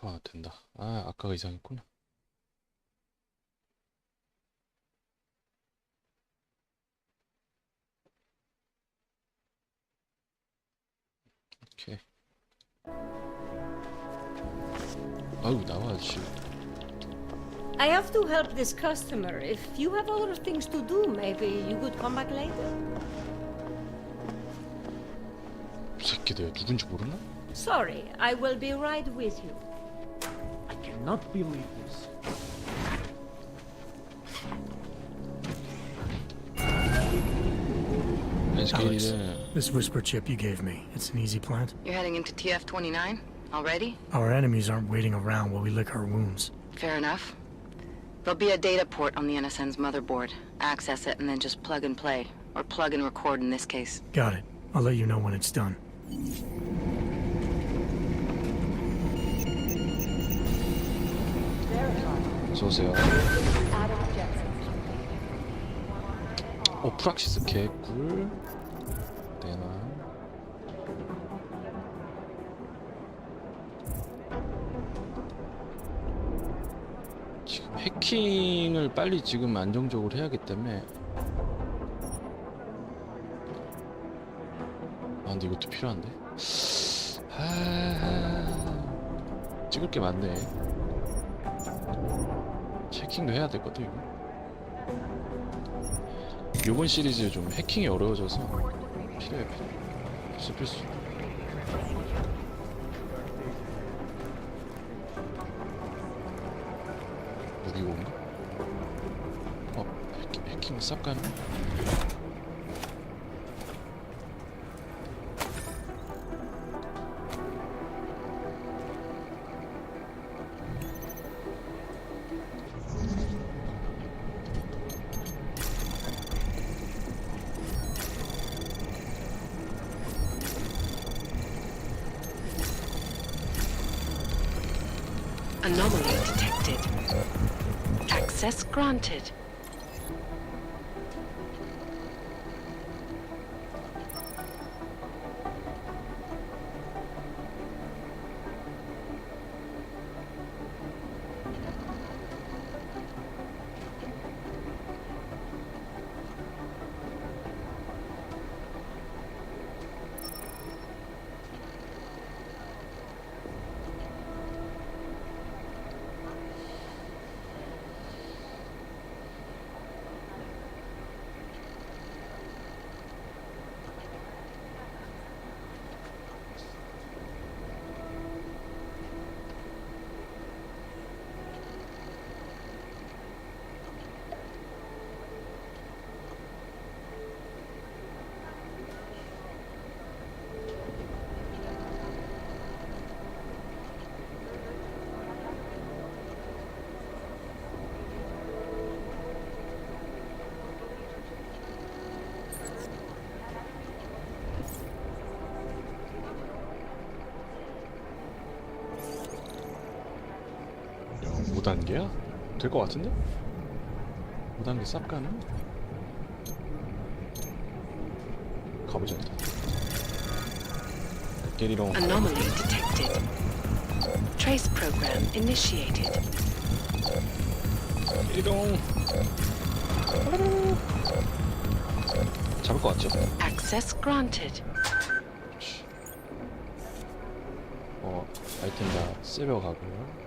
아, 된다. 아, 아까가 이상했구나. 오케이. 아유, 나와야지. I have to help this customer. If you have other things to do, maybe you could come back later. 이 새끼 내가 누군지 모르나? Sorry, I will be right with you. I cannot believe this. Alex, this whisper chip you gave me, it's an easy plant? You're heading into TF-29 already? Our enemies aren't waiting around while we lick our wounds. Fair enough. There'll be a data port on the NSN's motherboard. Access it and then just plug and play. Or plug and record in this case. Got it. I'll let you know when it's done. 어서오세요. 프락시스 개꿀. 내놔. 지금 해킹을 빨리 지금 안정적으로 해야 하기 때문에. 아, 근데 이것도 필요한데. 찍을 게 많네. 해킹도 해야 되거든 이거. 요번 시리즈 좀 해킹이 어려워져서 필요해. 필수. 무기고인가? 해킹 싹 가는? Anomaly detected. Access granted. 야, 5단계야? 될 것 같은데? 5단계 쌉 가는? 가보자 일단. 게리롱. Anomaly detected. Trace program initiated. 게리롱. 잡을 것 같죠? Access granted. 아이템 다 세벼가고요.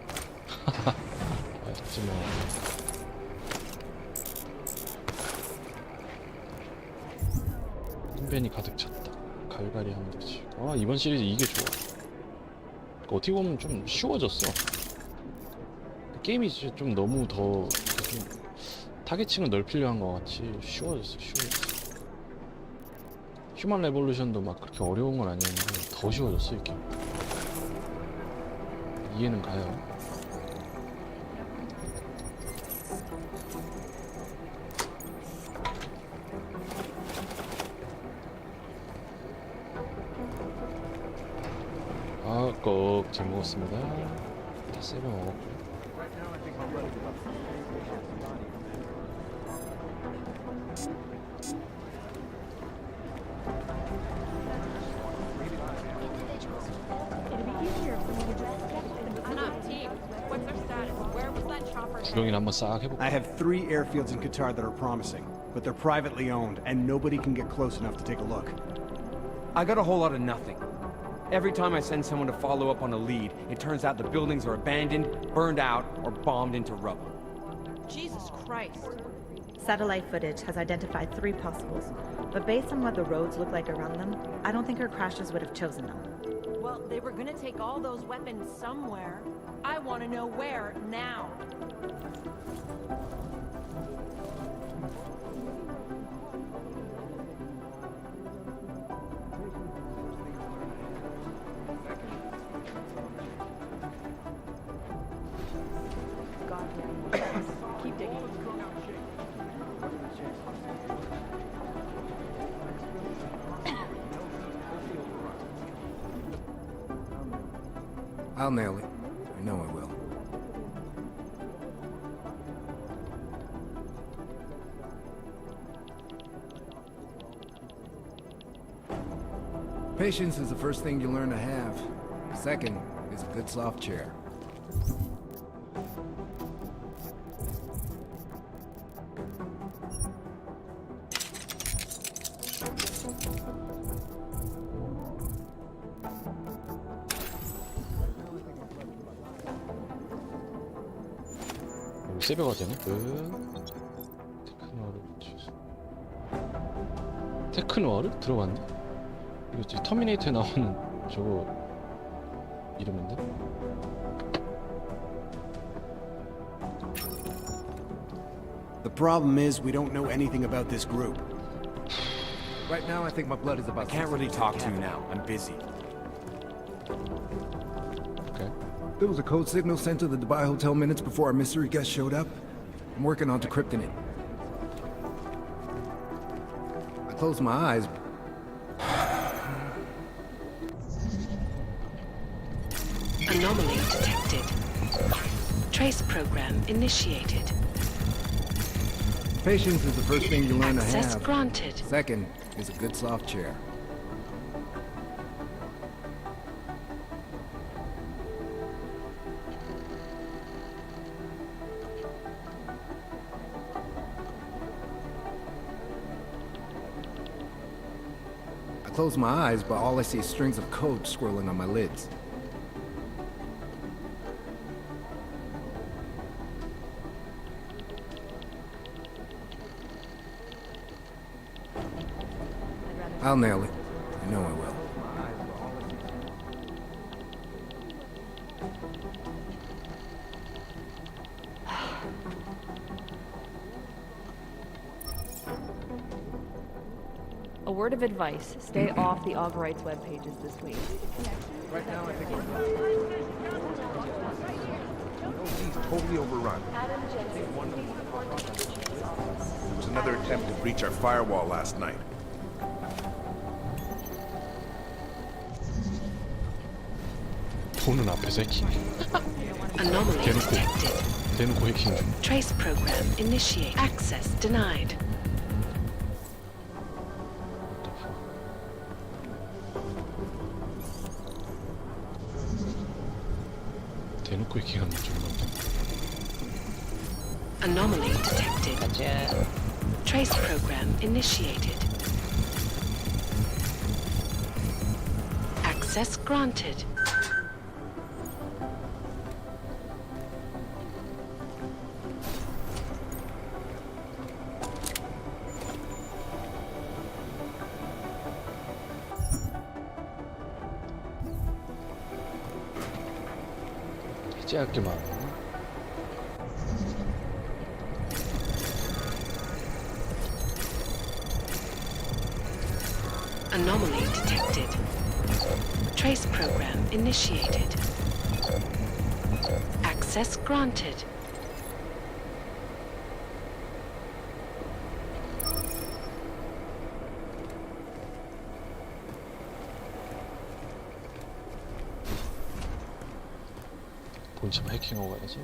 하지만 흰벤이 가득 찼다. 갈갈이 하면 되지. 이번 시리즈 이게 좋아. 어떻게 보면 좀 쉬워졌어. 게임이 좀 너무 더 타겟층을 넓히려 한 것 같이 쉬워졌어. 휴먼 레볼루션도 막 그렇게 어려운 건 아니었는데 더 쉬워졌어 이게. 이해는 가요. 꼭 잘 먹었습니다. 다 세벼 먹었고. It'd be easier for me to just get them. 구경이나 한번 싹 해볼까? I have 3 airfields in Qatar that are promising, but they're privately owned, and nobody can get close enough to take a look. I got a whole lot of nothing. Every time I send someone to follow up on a lead, it turns out the buildings are abandoned, burned out, or bombed into rubble. Jesus Christ. Satellite footage has identified 3 possibles, but based on what the roads look like around them, I don't think her crashers would have chosen them. Well, they were gonna take all those weapons somewhere. I want to know where now. Keep digging. I'll nail it. I know I will. Patience is the first thing you learn to have. Second is a good soft chair. 세배가 되네. 테크노아를 들어봤네. 이거 저기 터미네이터에 나오는 저거 이름인데? The problem is we don't know anything about this group. Right now, I think my blood is I about. can't really talk to you now. I'm busy. Okay. There was a code signal sent to the Dubai hotel minutes before our mystery guest showed up. I'm working on decrypting it. I closed my eyes. Anomaly detected. Trace program initiated. Patience is the first thing you learn to Access have. granted. Second is a good soft chair. I close my eyes, but all I see is strings of code swirling on my lids. I'll nail it. I know I will. A word of advice: stay off the Aug Rights web pages this week. Right now, I think He's totally overrun. There was another attempt to breach our firewall last night. 보는 앞에서 해킹. Anomaly 대놓고 detected. 대놓고 해킹 중. Trace program initiate. Access denied. 대놓고 해킹하는 좀 많다. Anomaly detected. Trace program initiated. Access granted. 짧게 말. Anomaly detected. Trace program initiated. Access granted. 본체 해킹하고 가야지.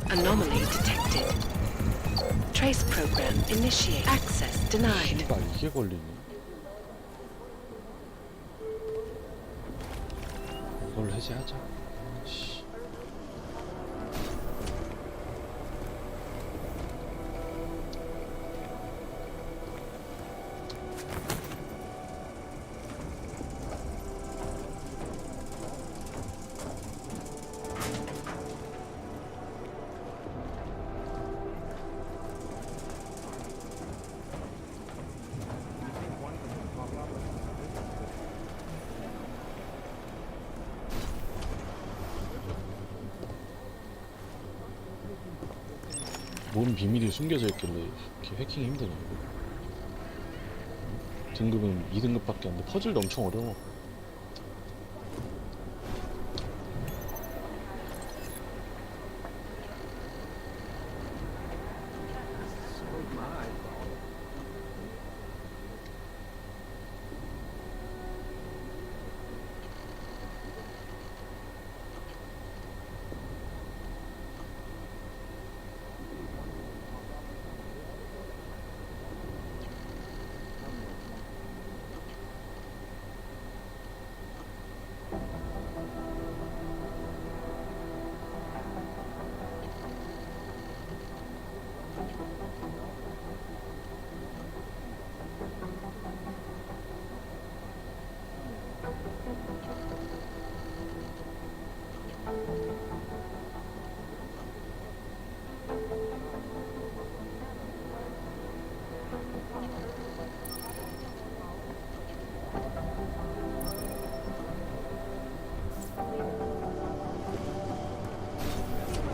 Anomaly detected. Trace program initiate. Access denied. 씨발 이게 걸리네. 해제하자. 씨. 뭔 비밀이 숨겨져 있길래 이렇게 해킹이 힘드냐. 등급은 2등급밖에 안 돼. 퍼즐도 엄청 어려워.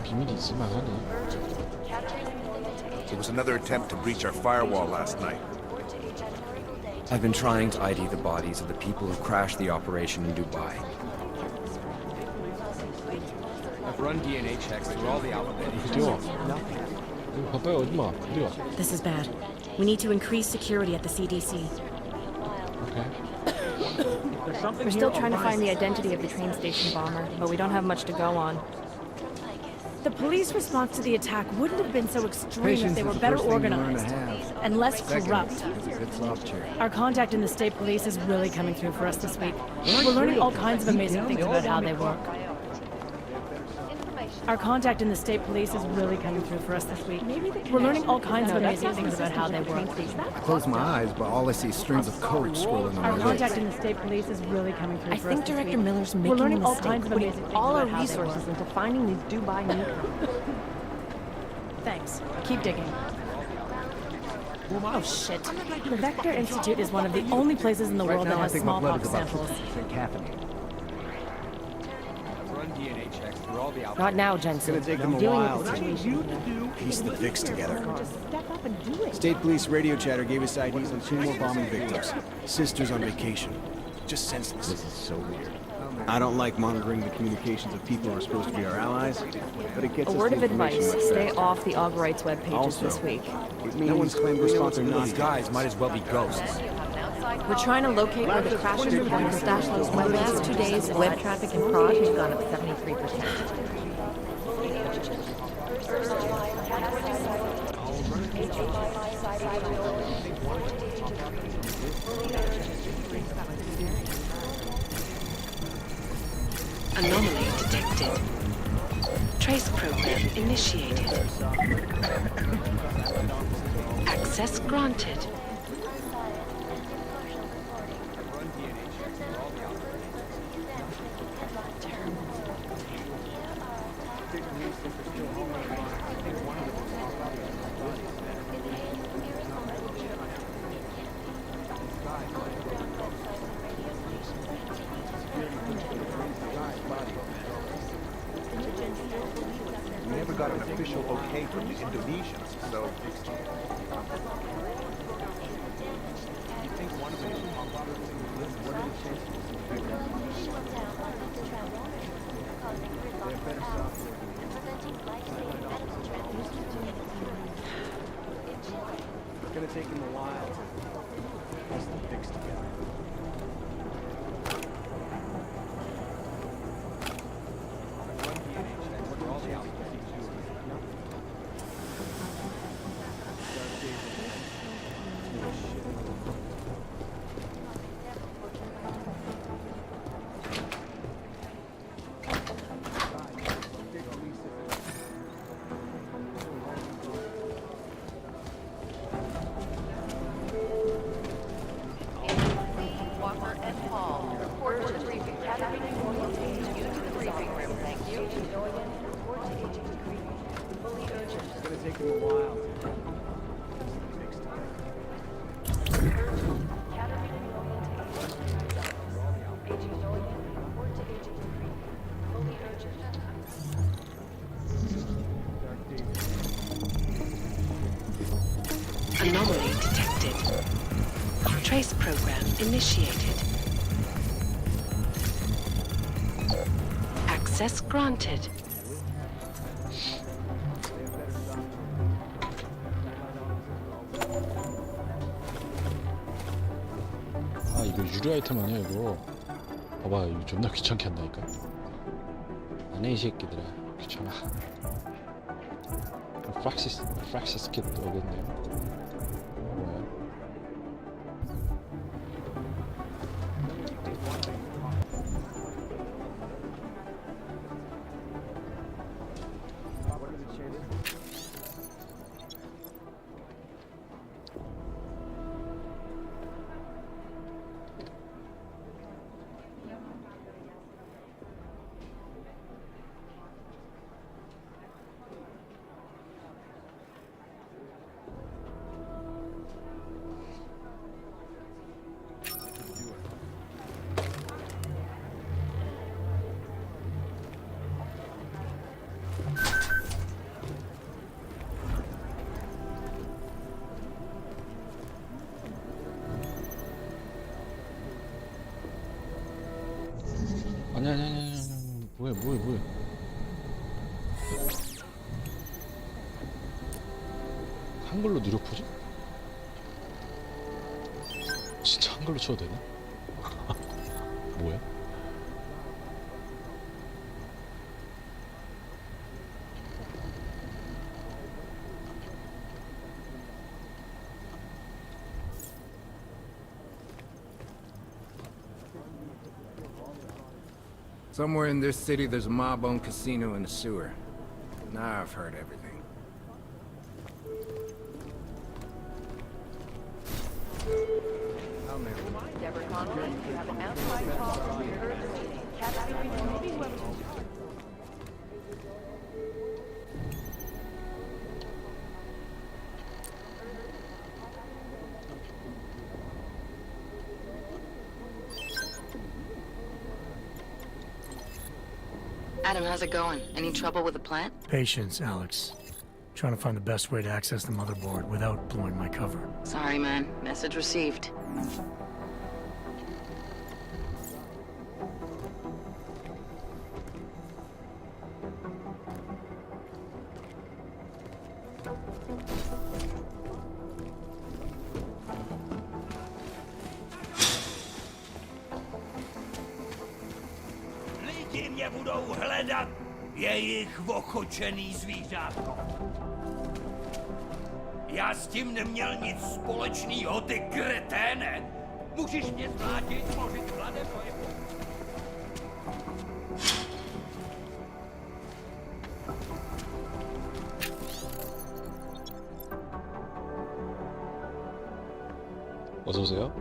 비밀이 있을만 하네. There was another attempt to breach our firewall last night. I've been trying to ID the bodies of the people who crashed the operation in Dubai. I've run DNA checks through all the alphabet. 뛰어. 가까이 오지 마. 뛰어. This is bad. We need to increase security at the CDC. Okay. We're still trying to find the identity of the train station bomber, but we don't have much to go on. The police response to the attack wouldn't have been so extreme if they were better organized and less corrupt. Our contact in the state police is really coming through for us this week. We're learning all kinds of amazing things about how they work. Our contact in the state police is really coming through for us this week. We're learning all kinds of amazing things about how they work. I close my eyes, but all I see is strings of code scrolling on Our my contact list. in the state police is really coming through I for us think this Director week. Miller's We're making a learning all mistake, kinds of putting amazing things all our about how they resources work. into finding these Dubai newcomers. Thanks. Keep digging. Oh shit. The Vector Institute is one of the only places in the world that has smallpox samples. Run DNA checks through all the alphabet. Not now, Jensen. It's gonna take I'm them a dealing while with the to situation. piece the fix together. Step up and do it. State police radio chatter gave us IDs on 2 more bombing victims. Sisters on vacation. Just senseless. This is so weird. I don't like monitoring the communications of people who are supposed to be our allies, but it gets A us word the of information advice, much stay faster. off the Aug Rights web pages Also, this week. it means no one's claimed responsibility. These guys might as well be ghosts. We're trying to locate where the crashers are going to stash those In the weapons. last 2 days, web traffic and fraud has gone up 73%. Anomaly detected. Trace program initiated. Access granted. We never got an official okay from the Indonesians, so It's gonna take them a while to piece the fix together. take them a while. Anomaly detected. Trace program initiated. Access granted. 아 이거 유료 아이템 아니야 이거. 봐봐 이거 존나 귀찮게 한다니까. 안해 이 새끼들아. 귀찮아. 프락시스 킷 오겠네요. 뭐야? 아니 뭐야 한글로 누력포지? 진짜 한글로 쳐도 되나? 뭐야? Somewhere in this city, there's a mob-owned casino and a sewer. Now I've heard everything. Adam, how's it going? Any trouble with the plant? Patience, Alex. Trying to find the best way to access the motherboard without blowing my cover. Sorry, man. Message received. Lidi mě budou hledat, jejich ochočený zvířátko. Já s tím neměl nic společného, ty kreténe. Můžeš mě zvlátit, mořit hladem moje. 어서 오세요.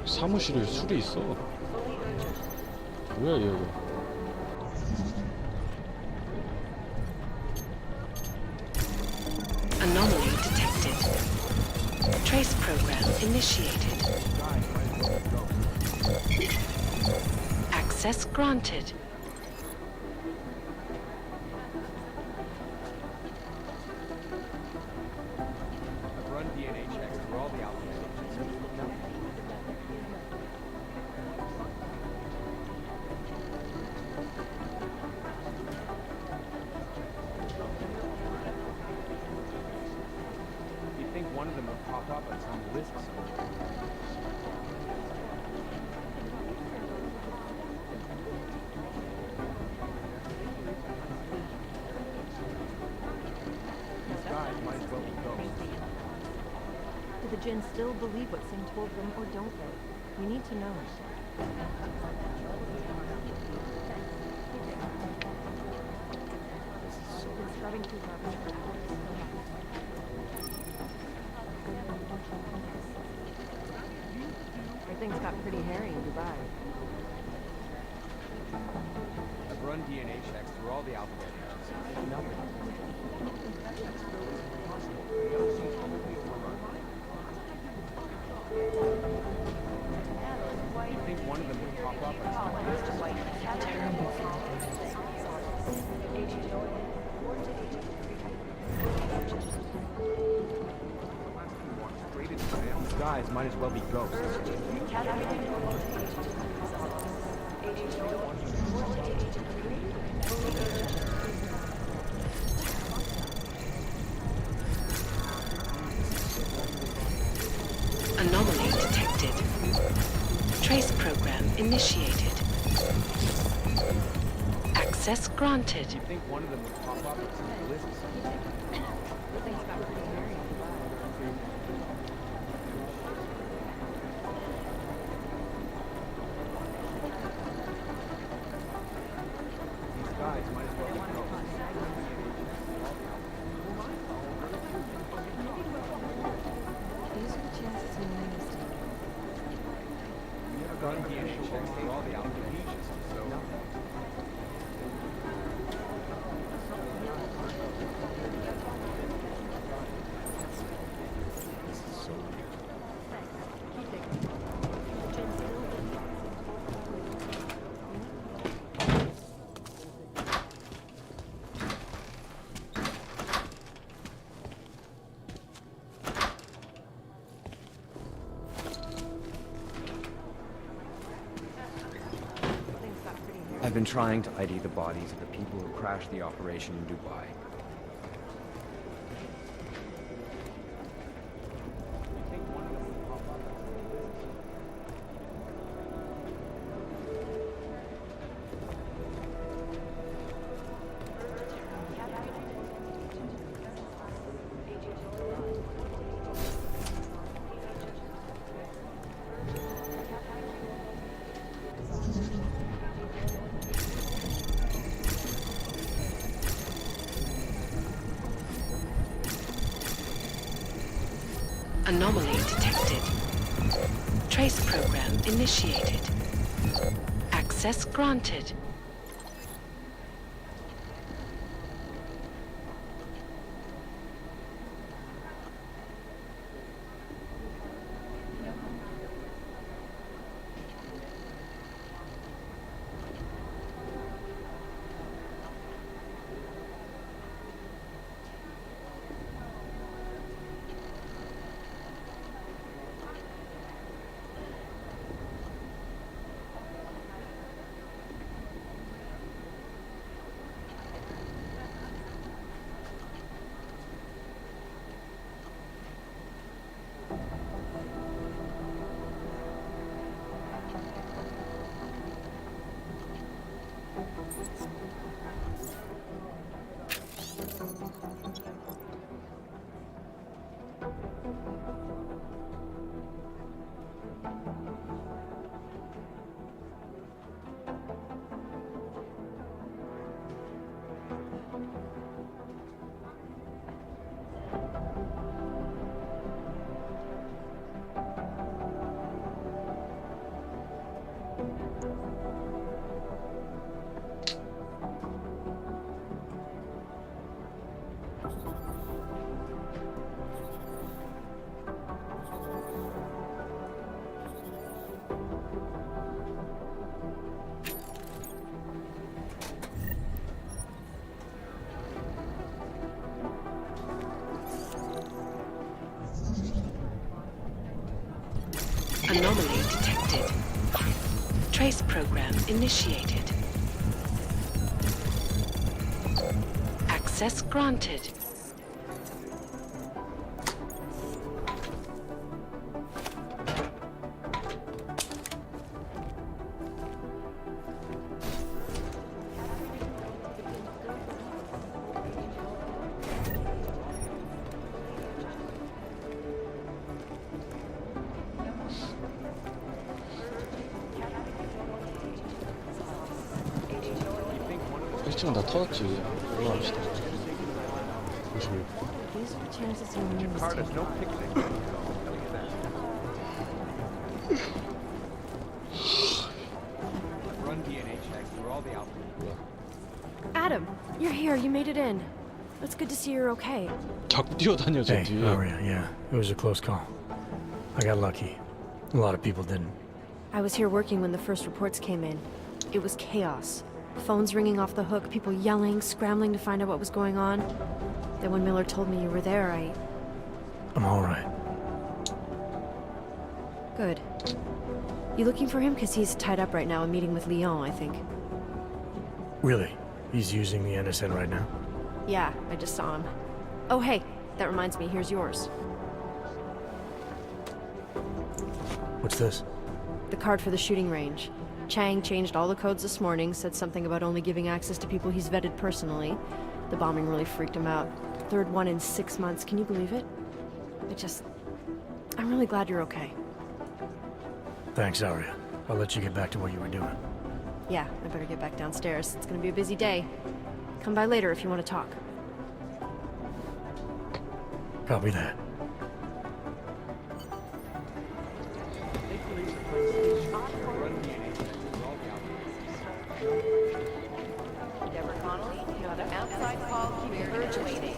사무실에 술이 있어. 뭐야 얘 이거. Anomaly detected. Trace program initiated. Access granted. I've run DNA checks through all the outlets. You'd think one of them would pop up on some list somewhere. These guys might as well be ghosts. Do the Jinn still believe what Singh told them, or don't they? We need to know. It's starting to Everything's got pretty hairy in Dubai. I've run DNA checks through all the alphabet names. Nothing. You'd think one of them would pop up on some list. These guys might as well be ghosts. Anomaly detected. Trace program initiated. Access granted. You'd think one of them would pop up on some list. Everything's got pretty hairy in Dubai. These guys might as well be ghosts. These are the chances we made a mistake. I've run DNA checks through all the alphabet names. So I've been trying to ID the bodies of the people who crashed the operation in Dubai. Anomaly detected. Trace program initiated. Access granted. Anomaly detected. Trace program initiated. Access granted. 일층은 다 터졌지. 올라갑시다. 51. These are the chances he remembers taking. Run DNA checks through all the outlets. Adam, you're here. You made it in. It's good to see you're okay. 자꾸 뛰어다녀 저 Hey, 뒤에. Aria, yeah. It was a close call. I got lucky. A lot of people didn't. I was here working when the first reports came in. It was chaos. Phones ringing off the hook, people yelling, scrambling to find out what was going on. Then when Miller told me you were there, I'm all right. Good. You looking for him? Because he's tied up right now, a meeting with Lyon, I think. Really? He's using the NSN right now? Yeah, I just saw him. Oh, hey, that reminds me, here's yours. What's this? The card for the shooting range. Chang changed all the codes this morning, said something about only giving access to people he's vetted personally. The bombing really freaked him out. Third one in 6 months, can you believe it? I'm really glad you're okay. Thanks, Aria. I'll let you get back to what you were doing. Yeah, I better get back downstairs. It's gonna be a busy day. Come by later if you want to talk. Copy that. Deborah Connolly, you have an outside call. Keep the urge waiting.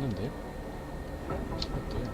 있는데? 어때?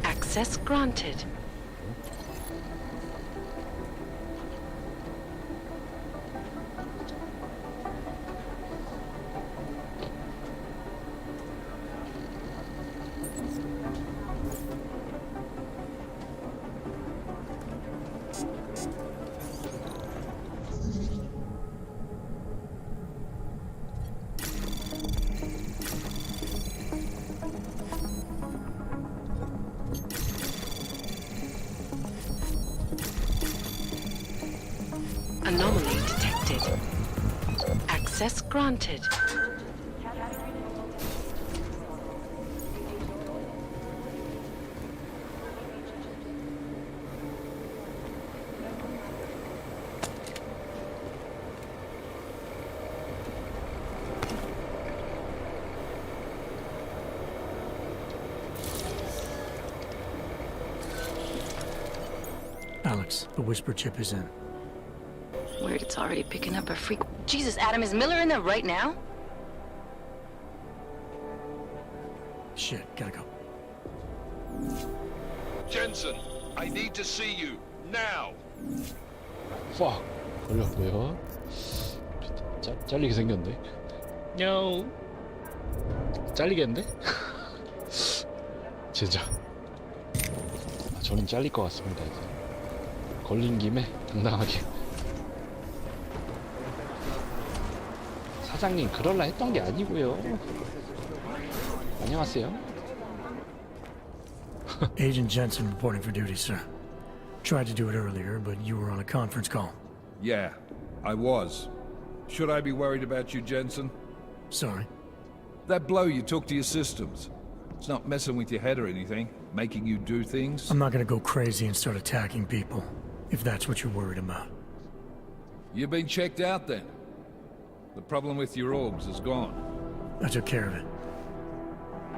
Access granted. Anomaly detected. Access granted. Alex, the whisper chip is in. Weird, it's already picking up a freak. Jesus, Adam, is Miller in there right now? Shit, gotta go. Jensen, I need to see you now. 팍 걸렸고요. 잘리게 생겼네. No. 잘리겠는데? 진짜. 저는 잘릴 것 같습니다. 이제. 걸린 김에 당당하게. 사장님 그럴라 했던 게 아니고요. 안녕하세요. Agent Jensen reporting for duty, sir. Tried to do it earlier, but you were on a conference call. Yeah, I was. Should I be worried about you, Jensen? Sorry. That blow you took to your systems. It's not messing with your head or anything, making you do things. I'm not gonna go crazy and start attacking people, if that's what you're worried about. You've been checked out then. The problem with your orbs is gone. I took care of it.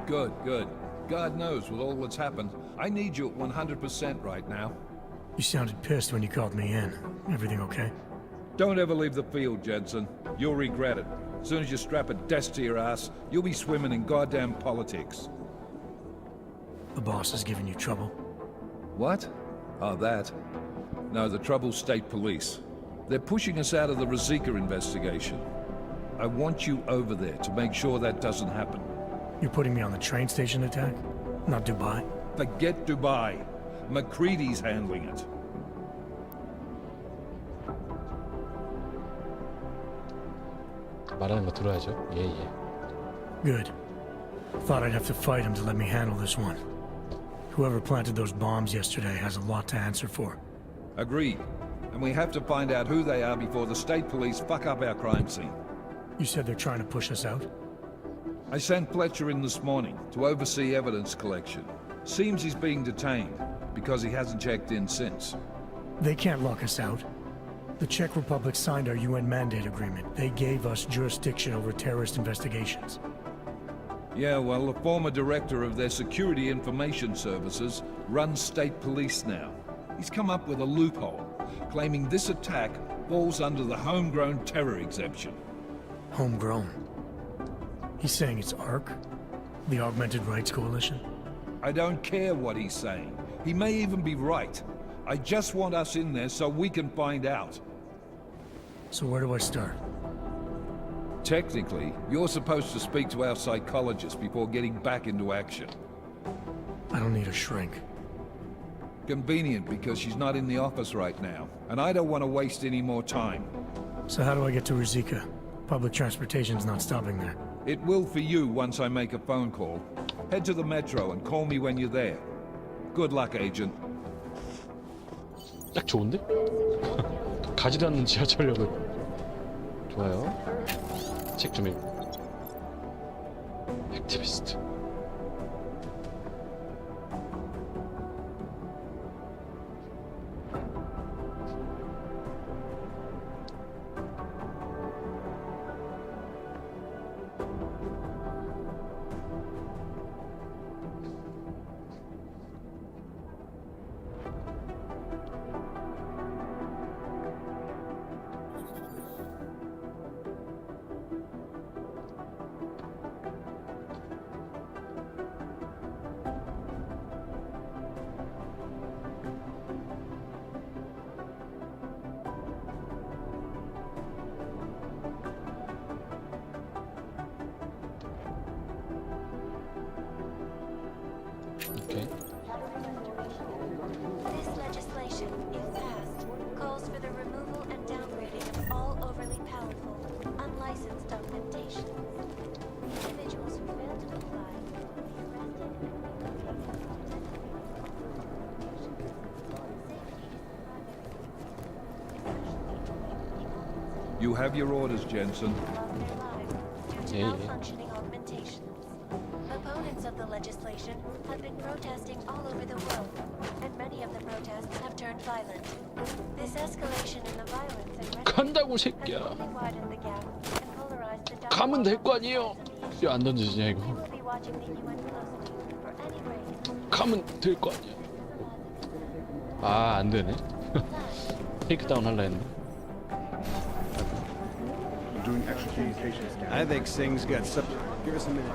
Good, good. God knows with all that's happened, I need you at 100% right now. You sounded pissed when you called me in. Everything okay? Don't ever leave the field, Jensen. You'll regret it. As soon as you strap a desk to your ass, you'll be swimming in goddamn politics. The boss is giving you trouble. What? Oh, that. No, the trouble's state police. They're pushing us out of the Rosika investigation. I want you over there to make sure that doesn't happen. You're putting me on the train station attack? Not Dubai? Forget Dubai. McCready's handling it. 말하는 거 들어야죠. 예. Good. Thought I'd have to fight him to let me handle this one. Whoever planted those bombs yesterday has a lot to answer for. Agreed. And we have to find out who they are before the state police fuck up our crime scene. You said they're trying to push us out? I sent Fletcher in this morning to oversee evidence collection. Seems he's being detained because he hasn't checked in since. They can't lock us out. The Czech Republic signed our UN mandate agreement. They gave us jurisdiction over terrorist investigations. Yeah, well, the former director of their security information services runs state police now. He's come up with a loophole, claiming this attack falls under the homegrown terror exemption. Homegrown? He's saying it's ARC? The Augmented Rights Coalition? I don't care what he's saying. He may even be right. I just want us in there so we can find out. So where do I start? Technically, you're supposed to speak to our psychologist before getting back into action. I don't need a shrink. Convenient because she's not in the office right now, and I don't want to waste any more time. So how do I get to Rosika? Public transportation's not stopping there. It will for you once I make a phone call. Head to the metro and call me when you're there. Good luck, Agent. 딱 좋은데? 가지도 않는 지하철역을. 좋아요. 책 좀 읽고. 액티비스트. Okay. This legislation, if passed, calls for the removal and downgrading of all overly powerful, unlicensed documentation. Individuals who fail to comply will be arrested and You have your orders, Jensen. due to malfunctioning augmentations. Opponents of the legislation have been protesting all over the world, and many of the protests have turned violent. This escalation in the violence and 간다고 has 새끼야. only widened the gap and polarized the 가면 dialogue. 될 거 아니에요. 왜 안 던지냐 이거. We will be watching the UN closely for any breaks. 가면 될 거 아니야. 아, 안 되네. 테이크다운 할라 했네. I think Singh's got some. Give us a minute.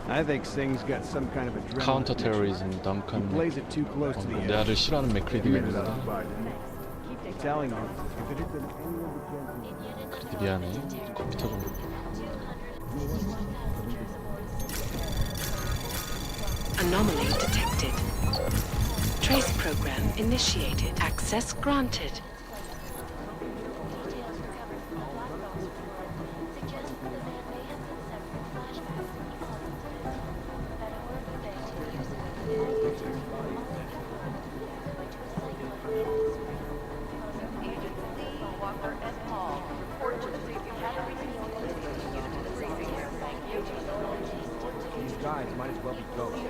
I think Singh's got some kind of adrenaline. 카운터 테러리즘 덤컨. He plays it too close to the edge. 내아를 싫어하는 맥크리디가 있는데. Telling you, 그래 미안해. 컴퓨터 좀. Anomaly detected. Trace program initiated. Access granted. These guys might as well be ghosts.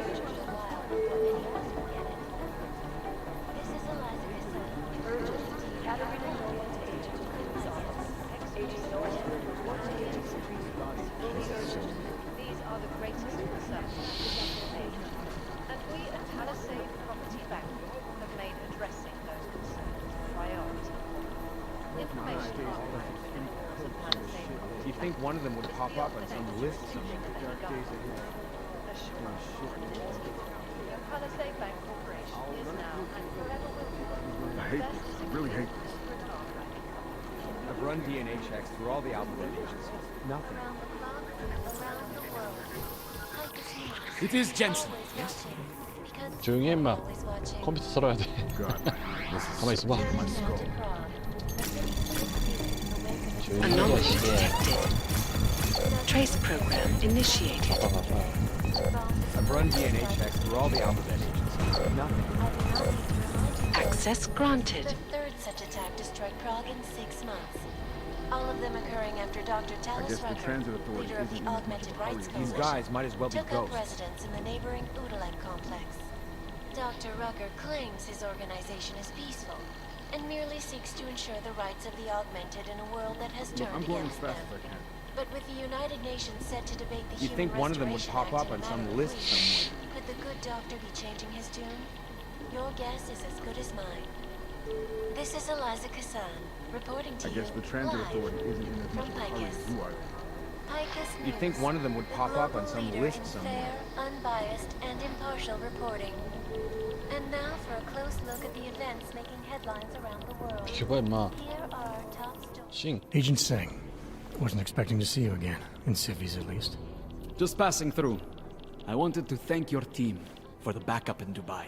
These are the greatest research made. And we at Palisade Property Bank have made addressing those concerns a priority. Information Do you think one of them would pop up on some list somewhere? Palisade Bank Corporation is now and forever will be. I hate this. I really hate this. I've run DNA checks through all the alphabet agencies. Nothing. It is Jensen. Yes? 조용히 해 임마. 컴퓨터 썰어야 돼. 가만히 있어봐. 조용히 Anomaly 해. detected. Trace program initiated. I've run DNA checks through all the alphabet agencies. Nothing. Access granted. The third such attack destroyed Prague in 6 months. All of them occurring after Dr. Talis Rucker, leader of the Augmented Rights These Coalition, guys might as well be took up ghosts. residence in the neighboring Udalek complex. Dr. Rucker claims his organization is peaceful and merely seeks to ensure the rights of the augmented in a world that has turned against them. But with the United Nations set to debate the You Human think one of them would Restoration pop Act up on in some Matter list Week? somewhere? Could the good doctor be changing his tune? Your guess is as good as mine. This is Eliza Kassan, reporting to you live from Picus. Picus You think News, one of them would pop up on some leader list in somewhere? fair, unbiased, and impartial reporting. And now for a close look at the events making headlines around the world. 비켜봐 임마. Here are our top stories. 싱. Agent Singh. Wasn't expecting to see you again. In civvies, at least. Just passing through. I wanted to thank your team for the backup in Dubai.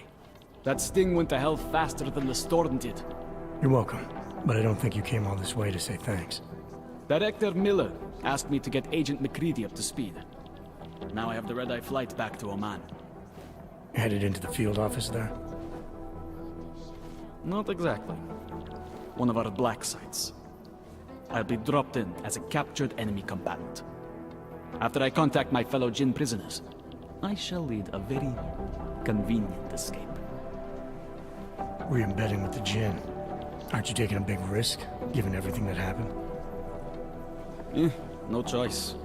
That sting went to hell faster than the storm did. You're welcome. But I don't think you came all this way to say thanks. Director Miller asked me to get Agent McCready up to speed. Now I have the red-eye flight back to Oman. Headed into the field office there? Not exactly. One of our black sites. I'll be dropped in as a captured enemy combatant. After I contact my fellow Jinn prisoners, I shall lead a very convenient escape. Re-embedding with the Jinn. Aren't you taking a big risk, given everything that happened? No choice.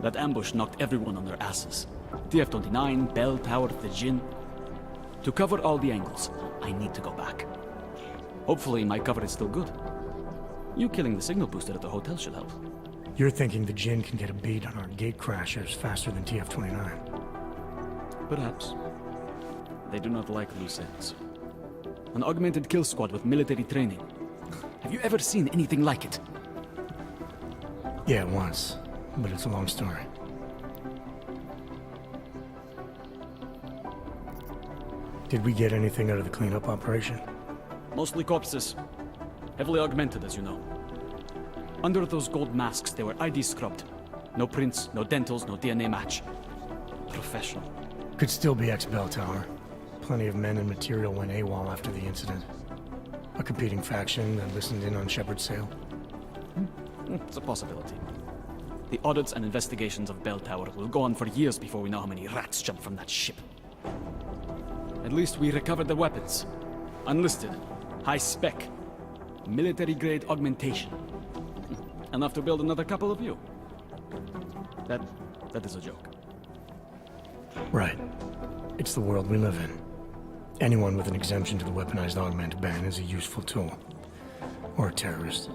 That ambush knocked everyone on their asses. TF-29, Bell Tower, the Jinn. To cover all the angles, I need to go back. Hopefully my cover is still good. You killing the signal booster at the hotel should help. You're thinking the Jinn can get a beat on our gate crashers faster than TF-29. Perhaps. They do not like loose ends. An augmented kill squad with military training. Have you ever seen anything like it? Yeah, once. But it's a long story. Did we get anything out of the cleanup operation? Mostly corpses. Heavily augmented, as you know. Under those gold masks, they were ID scrubbed. No prints, no dentals, no DNA match. Professional. Could still be ex-Bell Tower. Plenty of men and material went AWOL after the incident. A competing faction that listened in on Shepard's sale. It's a possibility. The audits and investigations of Bell Tower will go on for years before we know how many rats jumped from that ship. At least we recovered their weapons. Unlisted. High spec. Military-grade augmentation. Enough to build another couple of you. That is a joke. Right. It's the world we live in. Anyone with an exemption to the weaponized augment ban is a useful tool. Or a terrorist.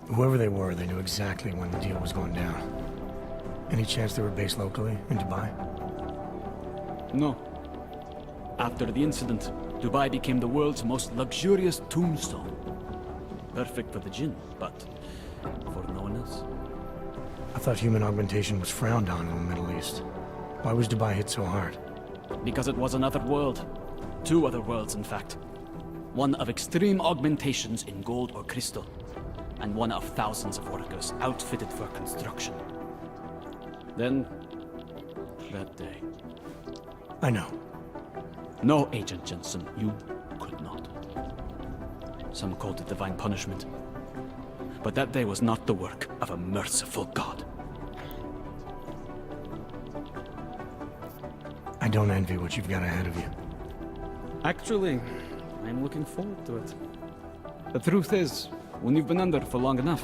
Whoever they were, they knew exactly when the deal was going down. Any chance they were based locally, in Dubai? No. After the incident, Dubai became the world's most luxurious tombstone. Perfect for the jinn, but for no one else. I thought human augmentation was frowned on in the Middle East. Why was Dubai hit so hard? Because it was another world. Two other worlds, in fact. One of extreme augmentations in gold or crystal, and one of thousands of workers outfitted for construction. Then, that day. I know. No, Agent Jensen, you could not. Some called it divine punishment. But that day was not the work of a merciful God. I don't envy what you've got ahead of you. Actually, I'm looking forward to it. The truth is, when you've been under for long enough,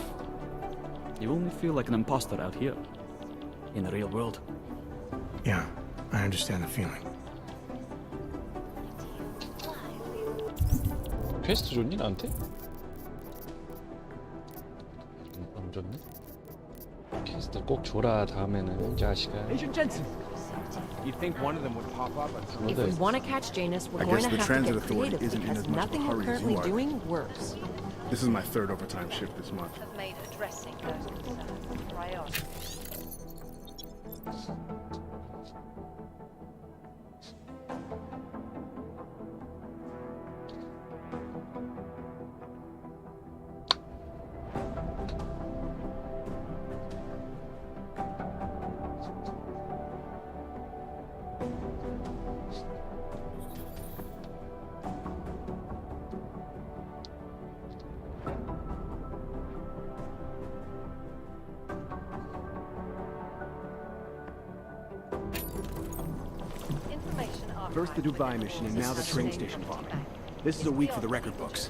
you only feel like an imposter out here, in the real world. Yeah, I understand the feeling. 퀘스트 줬니 나한테? 안 줬네? 퀘스트 꼭 줘라 다음에는 이 자식아. Agent Jensen! You think one of them would pop up on some... If we want to catch Janus, we're I going guess to the have to transit get authority creative isn't in because as much of a nothing we're hurry as currently you are. doing works. This is my third overtime shift this month. Have made addressing those concerns a priority. First the Dubai mission and now the train station bombing. This is a week for the record books.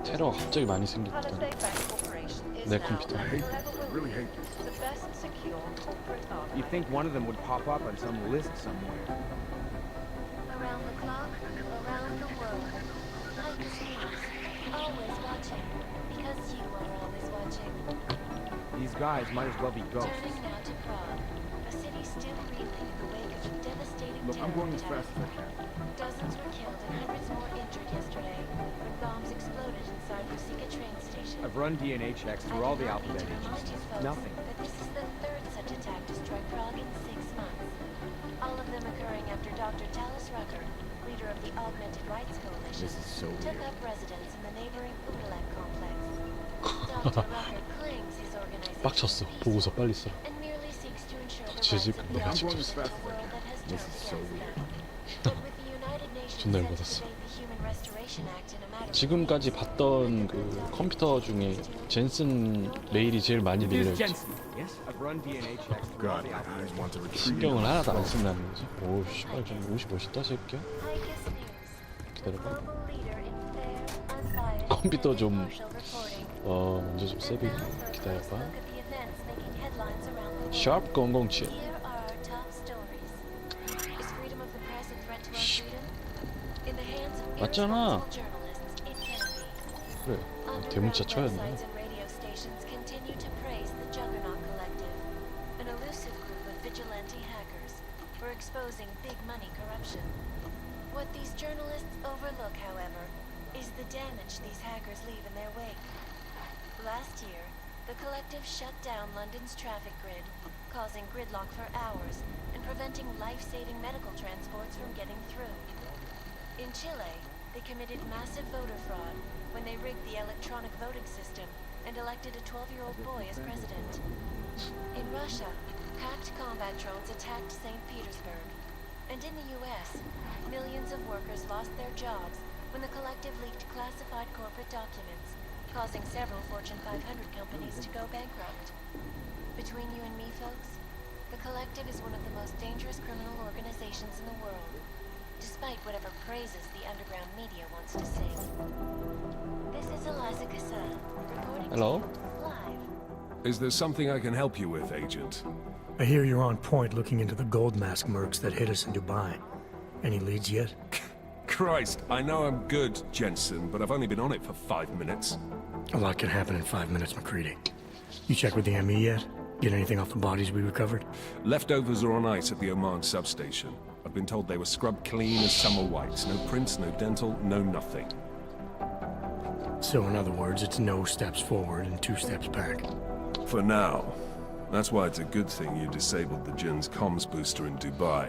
테러가 갑자기 많이 생겼다. 내 컴퓨터. Really hate this. You think one of them would pop up on some list somewhere? Around the clock, around the world. Like the stars, always watching, because you are always watching. These guys might as well be ghosts. Turning now to Prague, a city still reeling in the wake of a devastating Look, I'm terror going as attack. fast as I can. Dozens were killed and hundreds more injured yesterday when bombs exploded inside Rusika train station. I've run DNA checks through all the alphabet agents. Nothing. But this is the third such attack to strike Prague in 6 months. All of them occurring after Dr. Talis Rucker, leader of the Augmented Rights Coalition, This is so took weird. up residence in the neighboring Udalek complex. Dr. Rucker claims his organization 빡쳤어. 보고서 빨리 써라. and merely seeks to ensure the 지질 rights of 내가 those 직접 in 써. a world that has This turned is so against weird. them. But with the United Nations 존나 set to 열받았어. debate the Human Restoration Act in a matter of 지금까지 봤던 그 컴퓨터 중에 젠슨 메일이 제일 많이 Here's 밀려있지. Jensen. Yes? I've run DNA checks through all God, the my alphabet eyes want to retreat. 신경을 하나도 안 쓴다는 거지. 오, 씨발 좀 옷이 멋있다 새끼야. Highest News, 기다려봐. global leader in fair, unbiased, 컴퓨터 and 좀 impartial reporting. 먼저 좀 세게 Now for a 기다려봐. close look at the events making headlines around the world. 샵 007. Here are our top stories. Is freedom of the press a threat to our freedom? In the hands of 맞잖아. irresponsible journalists, it can be. 그래. 대문자 Underground 쳐였네. websites and radio stations continue to praise the Juggernaut Collective, an elusive group of vigilante hackers for exposing big money corruption. What these journalists overlook, however, is the damage these hackers leave in their wake. Last year, the collective shut down London's traffic grid, causing gridlock for hours and preventing life-saving medical transports from getting through. In Chile, they committed massive voter fraud when they rigged the electronic voting system and elected a 12-year-old boy as president. In Russia, hacked combat drones attacked St. Petersburg. And in the US, millions of workers lost their jobs when the collective leaked classified corporate documents, causing several Fortune 500 companies to go bankrupt. Between you and me, folks, the collective is one of the most dangerous criminal organizations in the world, despite whatever praises the underground media wants to sing. This is Eliza Cassan, reporting Hello? to you live. Is there something I can help you with, Agent? I hear you're on point looking into the gold mask mercs that hit us in Dubai. Any leads yet? Christ, I know I'm good, Jensen, but I've only been on it for 5 minutes. A lot can happen in 5 minutes, McCready. You check with the ME yet? Get anything off the bodies we recovered? Leftovers are on ice at the Oman substation. I've I've been told they were scrubbed clean as summer whites. No prints, no dental, no nothing. So in other words, it's no steps forward and 2 steps back. For now. That's why it's a good thing you disabled the Jinn's comms booster in Dubai.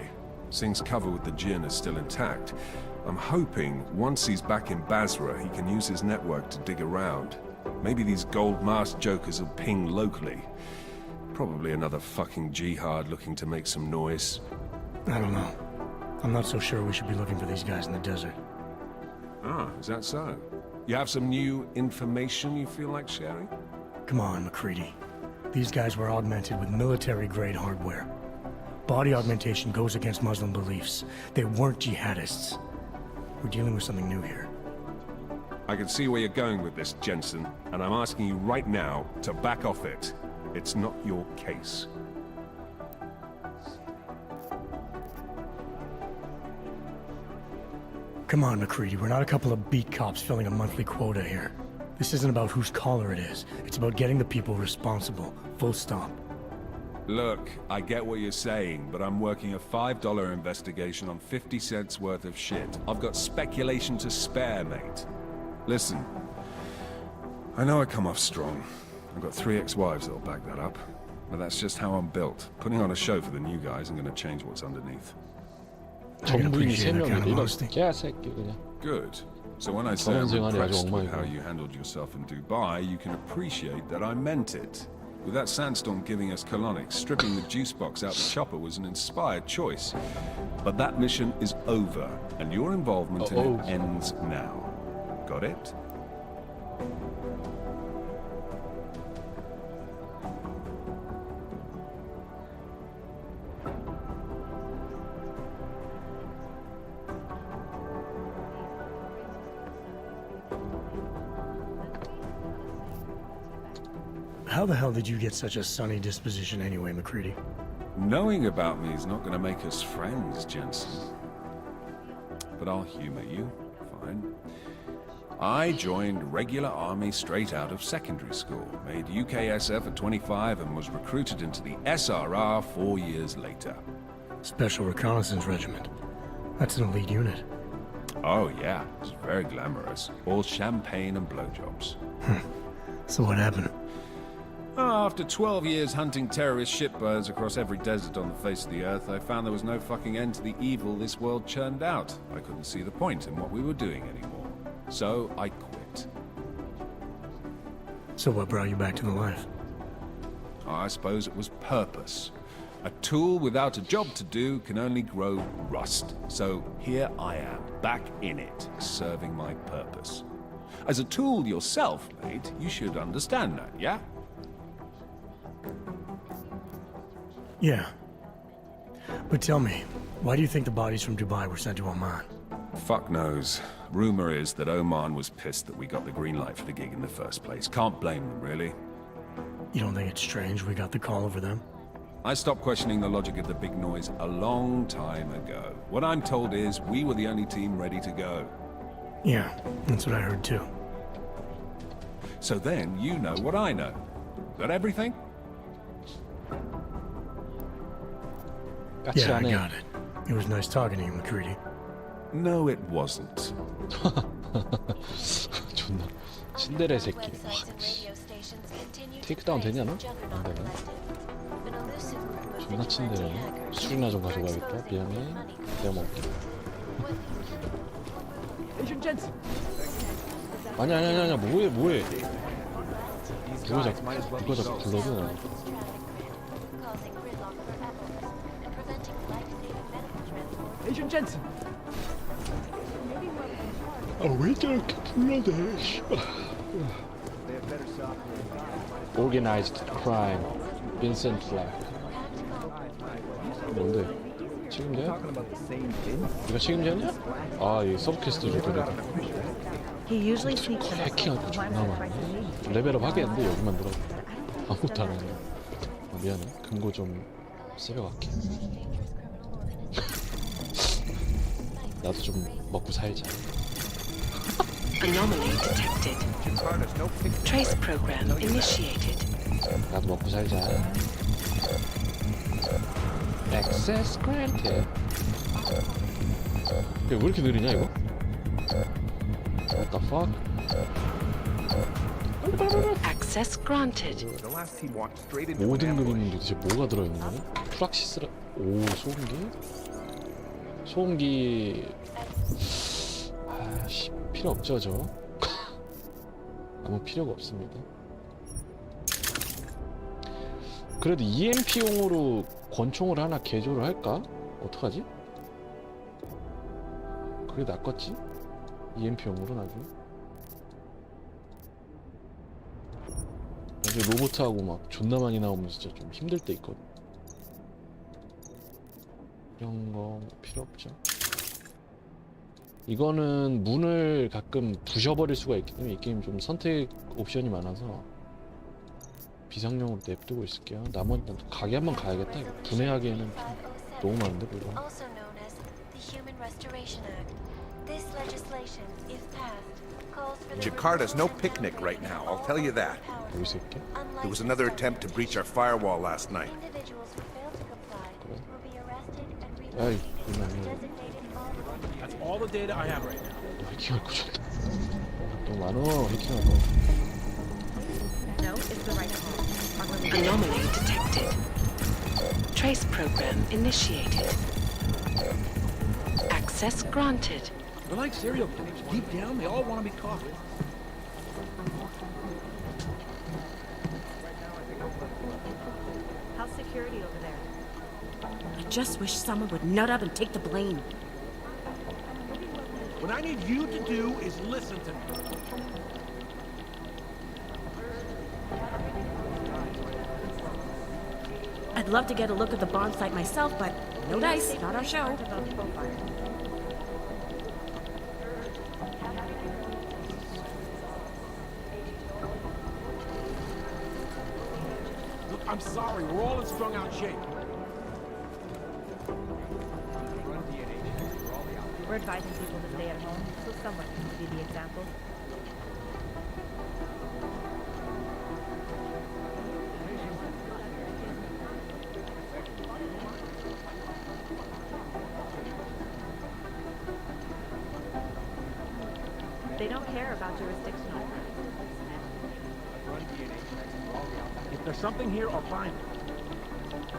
Singh's cover with the Jinn is still intact. I'm hoping once he's back in Basra, he can use his network to dig around. Maybe these gold-masked jokers will ping locally. Probably another fucking jihad looking to make some noise. I don't know. I'm not so sure we should be looking for these guys in the desert. Ah, is that so? You have some new information you feel like sharing? Come on, McCready. These guys were augmented with military-grade hardware. Body augmentation goes against Muslim beliefs. They weren't jihadists. We're dealing with something new here. I can see where you're going with this, Jensen, and I'm asking you right now to back off it. It's not your case. Come on, McCready. We're not a couple of beat cops filling a monthly quota here. This isn't about whose collar it is. It's about getting the people responsible. Full stop. Look, I get what you're saying, but I'm working a $5 investigation on 50 cents worth of shit. I've got speculation to spare, mate. Listen, I know I come off strong. I've got 3 ex-wives that'll back that up. But that's just how I'm built. Putting on a show for the new guys ain't gonna change what's underneath. 정부인 3명이 이런 개새끼 그냥. Good. So when I say I'm impressed with how you handled yourself in Dubai, you can appreciate that I meant it. With that sandstorm giving us colonics, stripping the juice box out the chopper was an inspired choice. But that mission is over, and your involvement in it ends now. Got it? How the hell did you get such a sunny disposition anyway, McCready? Knowing about me is not going to make us friends, Jensen. But I'll humor you. Fine. I joined regular army straight out of secondary school, made UKSF at 25 and was recruited into the SRR 4 years later. Special Reconnaissance Regiment. That's an elite unit. Oh yeah, it's very glamorous. All champagne and blowjobs. So what happened? After 12 years hunting terrorist shitbirds across every desert on the face of the earth, I found there was no fucking end to the evil this world churned out. I couldn't see the point in what we were doing anymore. So I quit. So what brought you back to the life? I suppose it was purpose. A tool without a job to do can only grow rust. So here I am, back in it, serving my purpose. As a tool yourself, mate, you should understand that, yeah? Yeah. But tell me, why do you think the bodies from Dubai were sent to Oman? Fuck knows. Rumor is that Oman was pissed that we got the green light for the gig in the first place. Can't blame them, really. You don't think it's strange we got the call over them? I stopped questioning the logic of the big noise a long time ago. What I'm told is we were the only team ready to go. Yeah, that's what I heard too. So then you know what I know. That everything? Yeah, I got it. It was nice talking to you, McCready. No, it wasn't. 존나 친데레 새끼. 테이크다운 되냐 너? 안 되네. 존나 친데레네. 술이나 좀 가져가야겠다. 미안해. 내가 먹을게. 아니야 뭐해. 누가 자꾸 불러줘. Agent Jensen. 왜 저렇게 불러대? Organized crime. Vincent Flack. 뭔데? 책임자야? 네가 책임자냐? 아, 이 서브캐스트 조절이다. He usually sneaks in 해킹할 거 존나 많네. 레벨업 하겠는데 여기만 들어. 아무것도 안 하네. 미안해. 금고 좀 새겨갈게. 나도 좀 먹고 살자. Anomaly detected. Trace program initiated. 나도 먹고 살자. Access granted. 왜 이렇게 느리냐 이거? What the fuck? Access granted. The last team walked straight into an 모든 ambush. 그림은 도대체 뭐가 들어있는 거야? 프락시스라... 오 소음기? 소음기... 아씨 필요 없죠 저? 아무 필요가 없습니다. 그래도 EMP용으로 권총을 하나 개조를 할까? 어떡하지? 그게 낫겠지? EMP용으로 나중에 로봇하고 막 존나 많이 나오면 진짜 좀 힘들 때 있거든. 이런 거 필요 없죠. 이거는 문을 가끔 부셔버릴 수가 있기 때문에 이 게임 좀 선택 옵션이 많아서 비상용으로 냅두고 있을게요. 나머지는 가게 한번 가야겠다. 이거 분해하기에는 너무 많은데 그거. Also known as the Human Restoration Act. This legislation, if passed, calls for the Jakarta's no picnic right now, I'll tell you that. 여기서 있게? There was another attempt to breach our firewall last night. individuals who fail to comply will be arrested and 아이 relocated 그만 to designated all That's all the data I have right now. 해킹할 거 좋다. 너무 많어 해킹할 거. No, it's the right call. Anomaly detected. Trace program initiated. Access granted. They're like serial killers. Deep down, they all want to be caught. How's security over there? I just wish someone would nut up and take the blame. What I need you to do is listen to me. I'd love to get a look at the bomb site myself, but no dice, not our show. Look, I'm sorry, we're all in strung out shape. We're advising people to stay at home, so someone needs to be the example. They don't care about jurisdictional. If there's something here, I'll find it.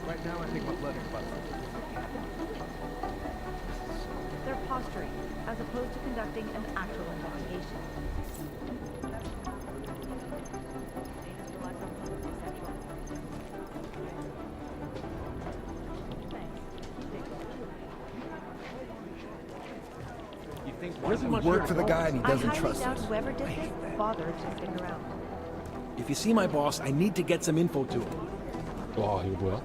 Right now, I think my blood is busted. They're posturing, as opposed to conducting an actual investigation. You think Work for the guy and he doesn't I highly trust doubt us. whoever did this bothered to stick around. If you see my boss, I need to get some info to him. 와 이거 뭐야?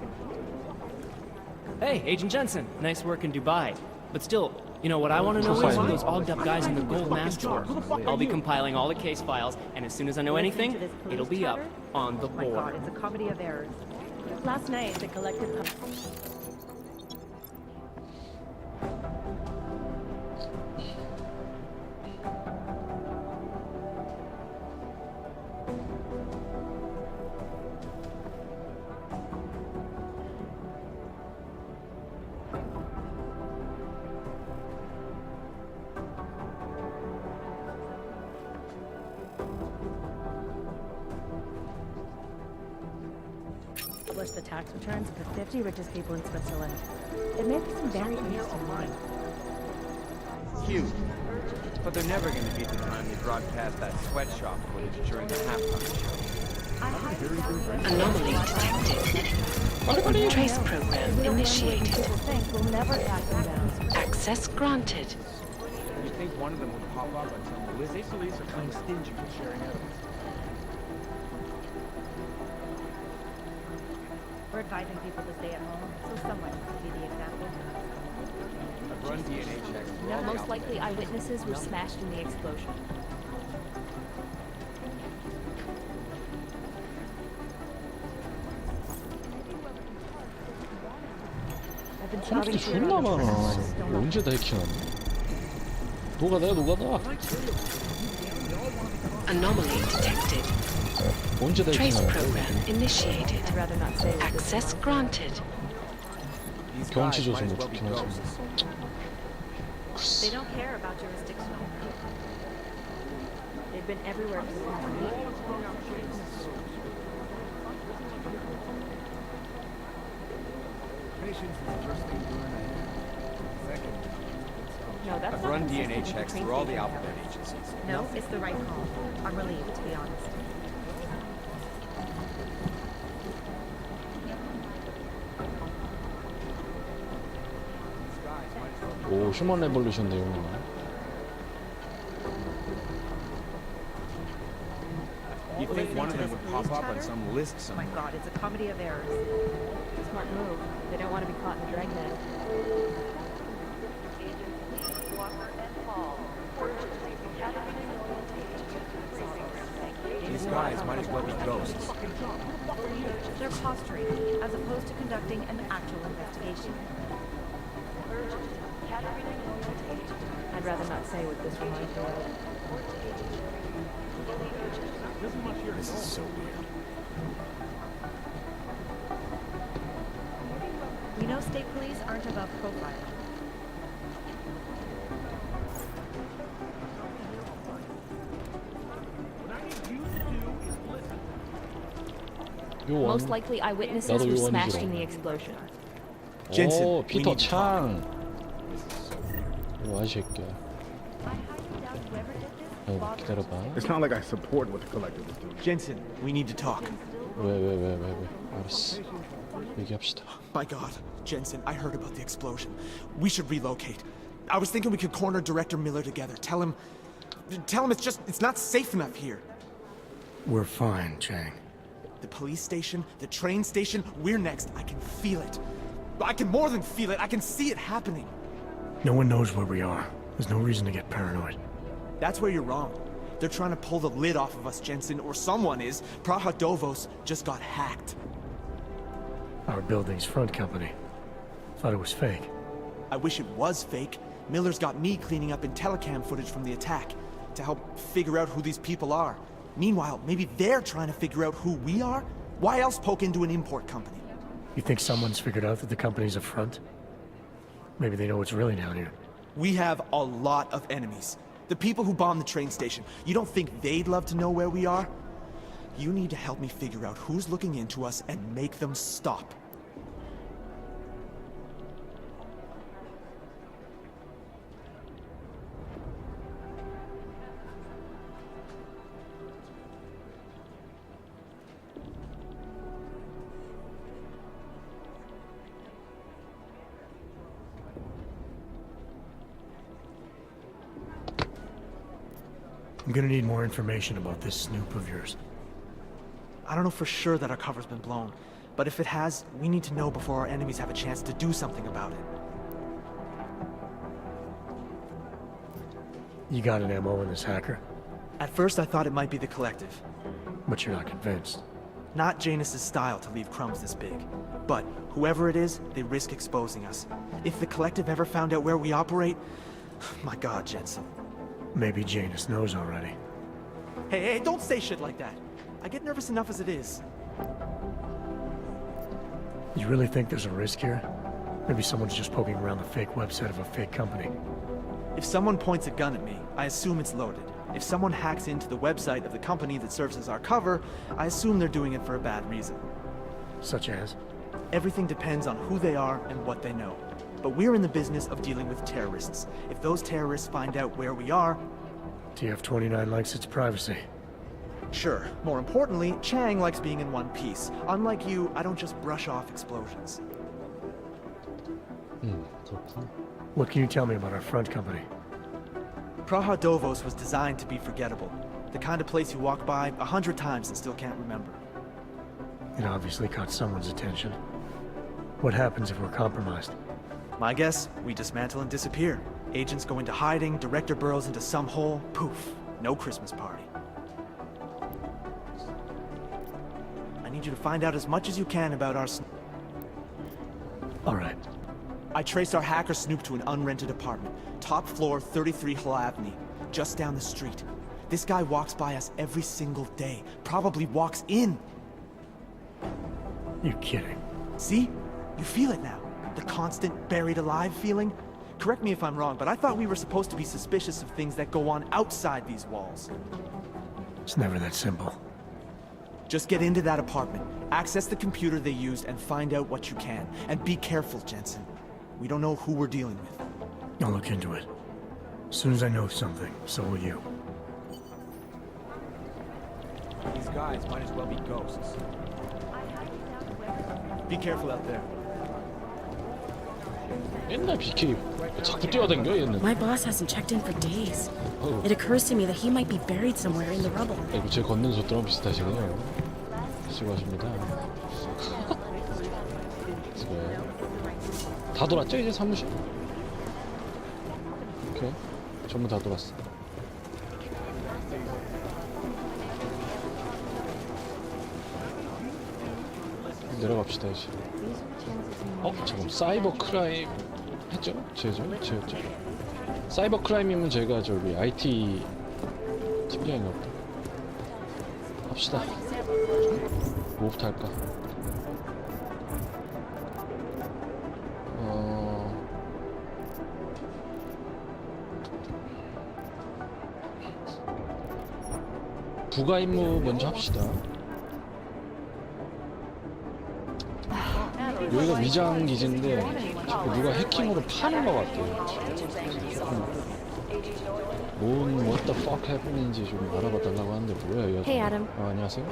Hey, Agent Jensen. Nice work in Dubai. But still, you know what I want to know is who those ogged up guys in the gold masks are. I'll be compiling all the case files, and as soon as I know anything, it'll be up on the Oh my god, board. it's a comedy of errors. Last night, the collective... published the tax returns of the 50 richest people in Switzerland. It may be some very interesting wine. Cute. But they're never going to beat the time they broadcast that sweatshop footage during the halftime show. Anomaly detected. Trace program initiated. We'll never track them down. Access granted. You think one of them would pop up and tell me, Lizzie police are kind of stingy with sharing evidence. We're advising people to stay at home, so someone needs to be the example. I've run DNA checks. No, most likely eyewitnesses were smashed in the explosion. I've been 컴퓨터 shouting for 존나 많아. around. 언제 다 해킹하냐? 노가다야 노가다. Anomaly detected. 언제 다 Trace 이렇게 program initiated. I'd rather not say what this Access granted. These 경치 guys might 조성 as well be 어떻게 하지? ghosts. They don't care about jurisdictional. They've been everywhere for the past week. Patience is the first thing to learn ahead. Second, No, that's I've not run consistent DNA with the checks train through all the station alphabet stuff. agencies. No, it's the right call. I'm relieved, to be honest. 오, 휴먼 레볼루션 내용이네. You'd think one of them would pop up on some list Oh my somewhere. god, it's a comedy of errors. Smart move. They don't want to be caught in the dragnet. These guys might as well be ghosts. They're posturing, as opposed to conducting an actual investigation. I'd rather not say what this reminds me of. This is so weird. We know state police aren't above profiling. 요원. Most likely eyewitnesses 나도 were 요원이지, smashed in 그럼. the explosion. Jensen, 오, we 피터 need to talk. 창. 오, 아이 새끼야. 어, 기다려봐. It's not like I support what the collective is doing. Jensen, we need to talk. 왜. 알았어. 얘기합시다. By God, Jensen, I heard about the explosion. We should relocate. I was thinking we could corner Director Miller together. Tell him it's not safe enough here. We're fine, Chang. The police station, the train station, we're next. I can feel it. I can more than feel it. I can see it happening. No one knows where we are. There's no reason to get paranoid. That's where you're wrong. They're trying to pull the lid off of us, Jensen, or someone is. Praha Dovos just got hacked. Our building's front company. Thought it was fake. I wish it was fake. Miller's got me cleaning up IntelliCam footage from the attack to help figure out who these people are. Meanwhile, maybe they're trying to figure out who we are? Why else poke into an import company? You think someone's figured out that the company's a front? Maybe they know what's really down here. We have a lot of enemies. The people who bombed the train station. You don't think they'd love to know where we are? You need to help me figure out who's looking into us and make them stop. I'm gonna need more information about this snoop of yours. I don't know for sure that our cover's been blown, but if it has, we need to know before our enemies have a chance to do something about it. You got an MO in this hacker? At first I thought it might be the collective. But you're not convinced. Not Janus's style to leave crumbs this big. But whoever it is, they risk exposing us. If the collective ever found out where we operate, my God, Jensen. Maybe Janus knows already. Hey, don't say shit like that. I get nervous enough as it is. You really think there's a risk here? Maybe someone's just poking around the fake website of a fake company. If someone points a gun at me, I assume it's loaded. If someone hacks into the website of the company that serves as our cover, I assume they're doing it for a bad reason. Such as? Everything depends on who they are and what they know. But we're in the business of dealing with terrorists. If those terrorists find out where we are... TF-29 likes its privacy. Sure. More importantly, Chang likes being in one piece. Unlike you, I don't just brush off explosions. What can you tell me about our front company? Praha Dovos was designed to be forgettable. The kind of place you walk by 100 times and still can't remember. It obviously caught someone's attention. What happens if we're compromised? My guess, we dismantle and disappear. Agents go into hiding, Director burrows into some hole, poof, no Christmas party. I need you to find out as much as you can about our... All right. I traced our hacker snoop to an unrented apartment. Top floor, 33 Hill Avenue, just down the street. This guy walks by us every single day. Probably walks in. You're kidding. See? You feel it now. The constant buried alive feeling. Correct me if I'm wrong, but I thought we were supposed to be suspicious of things that go on outside these walls. It's never that simple. Just get into that apartment, access the computer they used, and find out what you can. And be careful, Jensen. We don't know who we're dealing with. I'll look into it. As soon as I know something, so will you. These guys might as well be ghosts. Be careful out there. 옛날 BK 자꾸 뛰어댕겨 얘는. My boss hasn't checked in for days. Oh. It occurs to me that he might be buried somewhere in the rubble. 이거 제 걷는 속도랑 비슷하시네요. 수고하십니다. 수고해요. 다 돌았죠 이제 사무실? 오케이. 전부 다 돌았어. 내려갑시다 이제. 잠깐 사이버 크라임 했죠? 제였죠? 사이버 크라임이면 제가 저기 IT 팀장인가 보다. 합시다. 뭐부터 할까? 부가 임무 먼저 합시다. 여기가 위장 기지인데 자꾸 누가 해킹으로 파는 것 같아요. 뭔 what the fuck happening인지 좀 알아봐 달라고 하는데 뭐야 이 Hey Adam. 안녕하세요.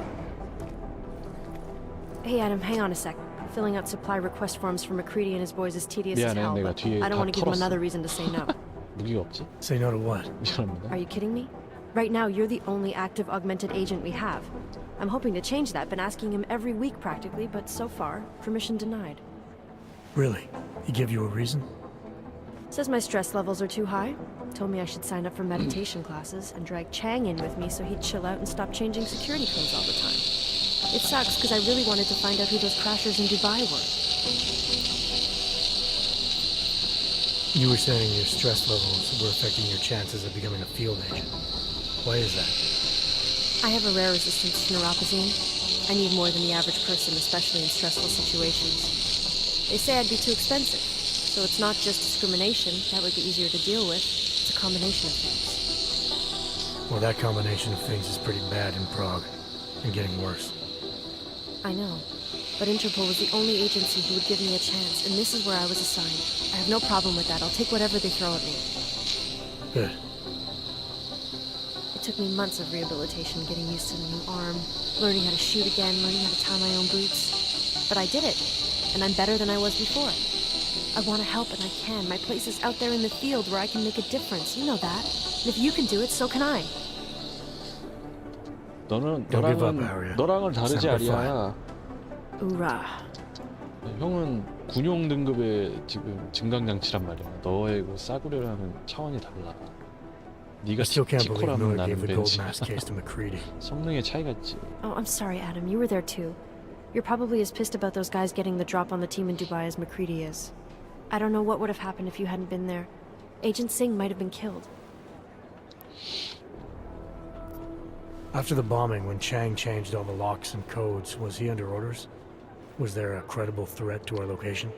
Hey Adam, hang on a sec. Filling out supply request forms for McCready and his boys is tedious as 미안해, hell, 내가 but 뒤에 I don't 다 want to give him 털었어. another reason to say no. 무기가 없지? Say no to what? 미안합니다. Are you kidding me? Right now, you're the only active augmented agent we have. I'm hoping to change that, been asking him every week practically, but so far, permission denied. Really? He gave you a reason? Says my stress levels are too high. Told me I should sign up for meditation classes and drag Chang in with me so he'd chill out and stop changing security codes all the time. It sucks because I really wanted to find out who those crashers in Dubai were. You were saying your stress levels were affecting your chances of becoming a field agent. Why is that? I have a rare resistance to neuropozyne. I need more than the average person, especially in stressful situations. They say I'd be too expensive, so it's not just discrimination. That would be easier to deal with. It's a combination of things. Well, that combination of things is pretty bad in Prague, and getting worse. I know, but Interpol was the only agency who would give me a chance, and this is where I was assigned. I have no problem with that. I'll take whatever they throw at me. Good. It took me months of rehabilitation, getting used to the new arm, learning how to shoot again, learning how to tie my own boots. But I did it, and I'm better than I was before. I want to help, and I can. My place is out there in the field where I can make a difference. You know that. And if you can do it, so can I. 너랑은 다르지 아리야. 우라. 형은 군용 등급의 지금 증강장치란 말이야. 너의 그 싸구려라는 차원이 달라. 네가 티코라면 나는 벤치. 성능의 차이가 있지. Oh, I'm sorry, Adam. You were there too. You're probably as pissed about those guys getting the drop on the team in Dubai as McCready is. I don't know what would have happened if you hadn't been there. Agent Singh might have been killed. After the bombing, when Chang changed all the locks and codes, was he under orders? Was there a credible threat to our location?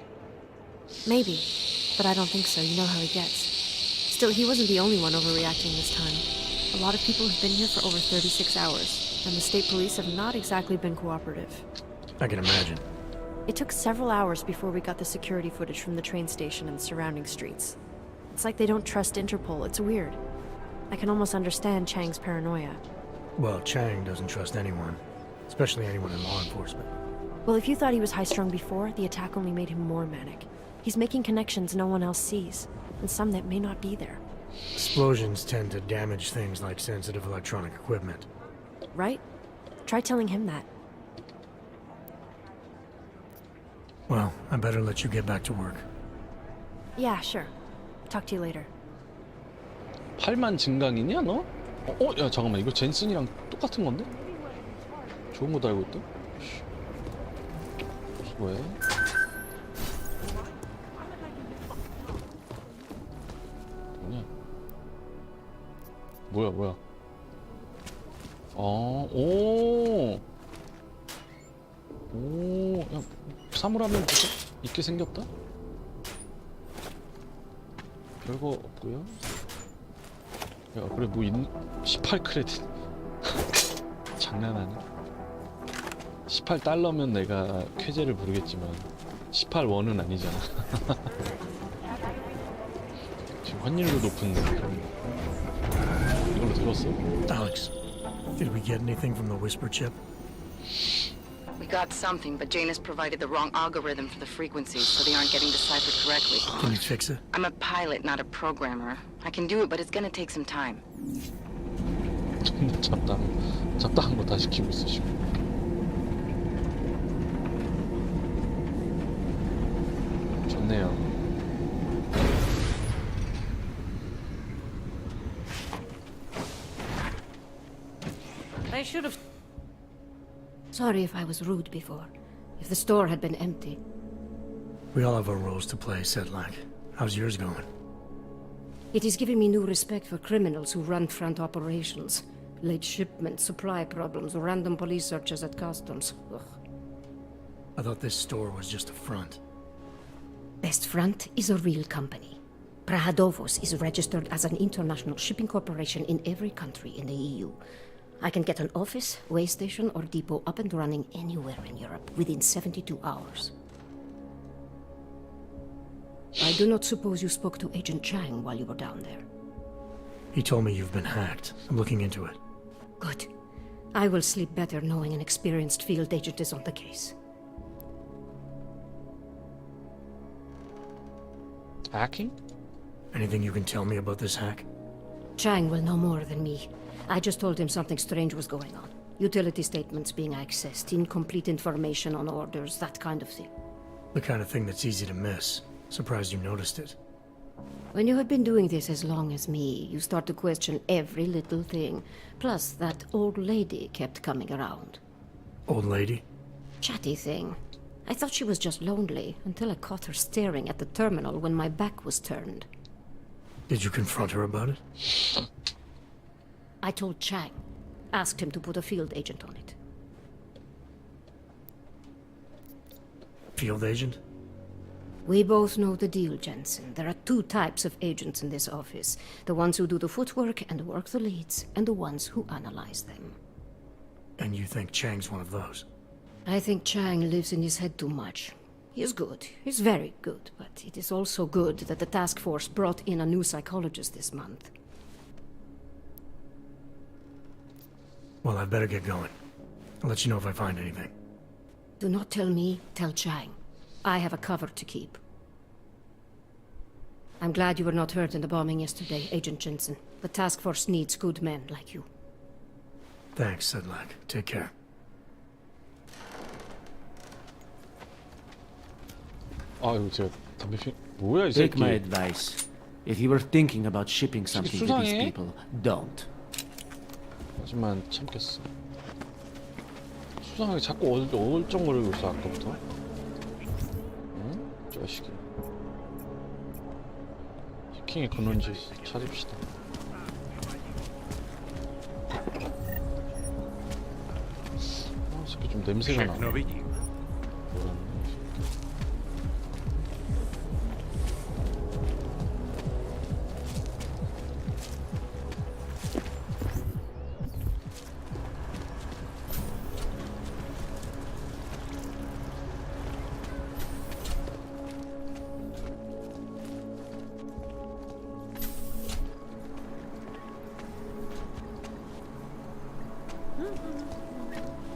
Maybe, but I don't think so. You know how he gets. Still, he wasn't the only one overreacting this time. A lot of people have been here for over 36 hours, and the state police have not exactly been cooperative. I can imagine. It took several hours before we got the security footage from the train station and surrounding streets. It's like they don't trust Interpol. It's weird. I can almost understand Chang's paranoia. Well, Chang doesn't trust anyone, especially anyone in law enforcement. Well, if you thought he was high-strung before, the attack only made him more manic. He's making connections no one else sees, and some that may not be there. Explosions tend to damage things like sensitive electronic equipment. Right? Try telling him that. Well, I better let you get back to work. Yeah, sure. Talk to you later. 8만 증강이냐 너? 야 잠깐만 이거 젠슨이랑 똑같은 건데? 좋은 거 달고 있다? 수고해. 뭐냐? 뭐야? 오. 오, 야, 사물함은 있게 생겼다? 별거 없고요. 야, 그래 뭐 18 크레딧. 장난하냐? 18달러면 내가 쾌재를 부르겠지만 18원은 아니잖아. 지금 환율도 높은데 이걸로 들었어? Alex, did we get anything from the whisper chip? We got something, but Jane has provided the wrong algorithm for the frequencies, so they aren't getting deciphered correctly. Can you fix it? I'm a pilot, not a programmer. I can do it, but it's gonna take some time. 잡다한 거 다 시키고 있어 지금. 좋네요. I should have... Sorry if I was rude before. If the store had been empty. We all have our roles to play, Sedlak. How's yours going? It is giving me new respect for criminals who run front operations. Late shipments, supply problems, random police searches at customs. Ugh. I thought this store was just a front. Best Front is a real company. Prahadovos is registered as an international shipping corporation in every country in the EU. I can get an office, way station, or depot up and running anywhere in Europe within 72 hours. I do not suppose you spoke to Agent Chang while you were down there. He told me you've been hacked. I'm looking into it. Good. I will sleep better knowing an experienced field agent is on the case. Hacking? Anything you can tell me about this hack? Chang will know more than me. I just told him something strange was going on. Utility statements being accessed, incomplete information on orders, that kind of thing. The kind of thing that's easy to miss. Surprised you noticed it. When you have been doing this as long as me, you start to question every little thing. Plus, that old lady kept coming around. Old lady? Chatty thing. I thought she was just lonely, until I caught her staring at the terminal when my back was turned. Did you confront her about it? I told Chang. Asked him to put a field agent on it. Field agent? We both know the deal, Jensen. There are two types of agents in this office. The ones who do the footwork and work the leads, and the ones who analyze them. And you think Chang's one of those? I think Chang lives in his head too much. He is good. He's very good. But it is also good that the task force brought in a new psychologist this month. Well, I better get going. I'll let you know if I find anything. Do not tell me, tell Chang. I have a cover to keep. I'm glad you were not hurt in the bombing yesterday, Agent Jensen. The task force needs good men like you. Thanks, Sedlak. Take care. 아 이거 제가 담배 뭐야 이 Take 새끼. my advice. If you were thinking about shipping something to these 수상해? people, don't. 하지만 참겠어. 수상하게 자꾸 얼쩡거리고 있어 아까부터. 응? 자식이. 해킹의 근원지 찾읍시다. 이 새끼 좀 냄새가 나.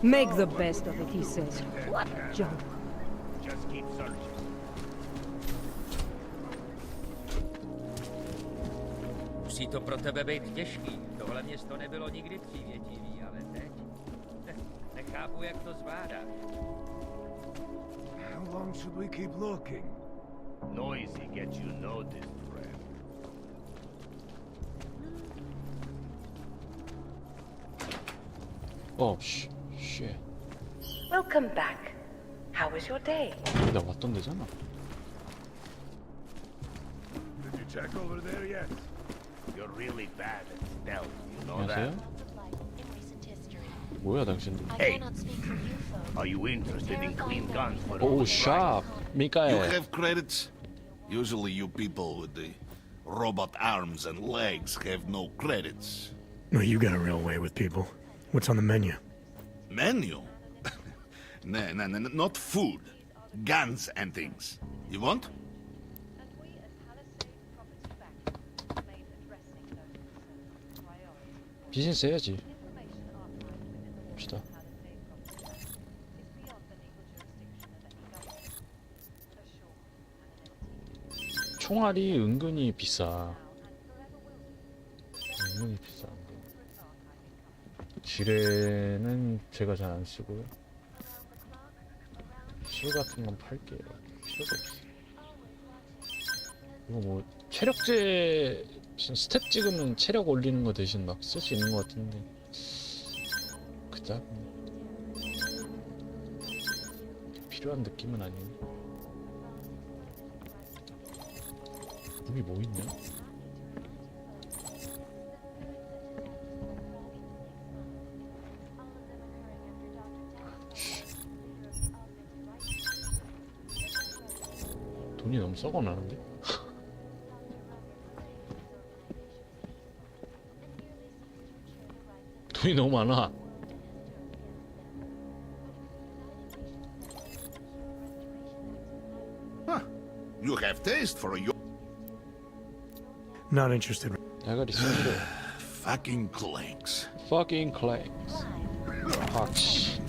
Make the best of it, he says. What a joke. Just keep searching. Musí to pro tebe být těžký. Tohle město nebylo nikdy přívětivý, ale teď... Nechápu, jak to zvládáš. How long should we keep looking? Noisy gets you noticed, friend. Oh, shit. Welcome back. How was your day? 나 왔던 데잖아. Did you check over there yet? You're really bad at stealth, you know 안녕하세요. that? In recent history, 뭐야 당신들? Hey, are you interested in clean guns for 오 샵 You 미카엘. have credits? Usually you people with the robot arms and legs have no credits. No, you got a real way with people. What's on the menu? Menu? No, not food. Guns and things. You want? 비즈니스 해야지. 봅시다. 총알이 은근히 비싸. 은근히 비싸. 지뢰는 제가 잘 안 쓰고요. 실 같은 건 팔게요. 필요가 없어. 이거 뭐 체력제 무슨 스탯 찍으면 체력 올리는 거 대신 막 쓸 수 있는 것 같은데 그닥 필요한 느낌은 아니네. 여기 뭐 있냐? 돈이 너무 썩어나는데? 돈이 너무 많아. You have taste for a Not interested. 야가리 손실해. fucking clanks. Fucking clanks. 팍씨.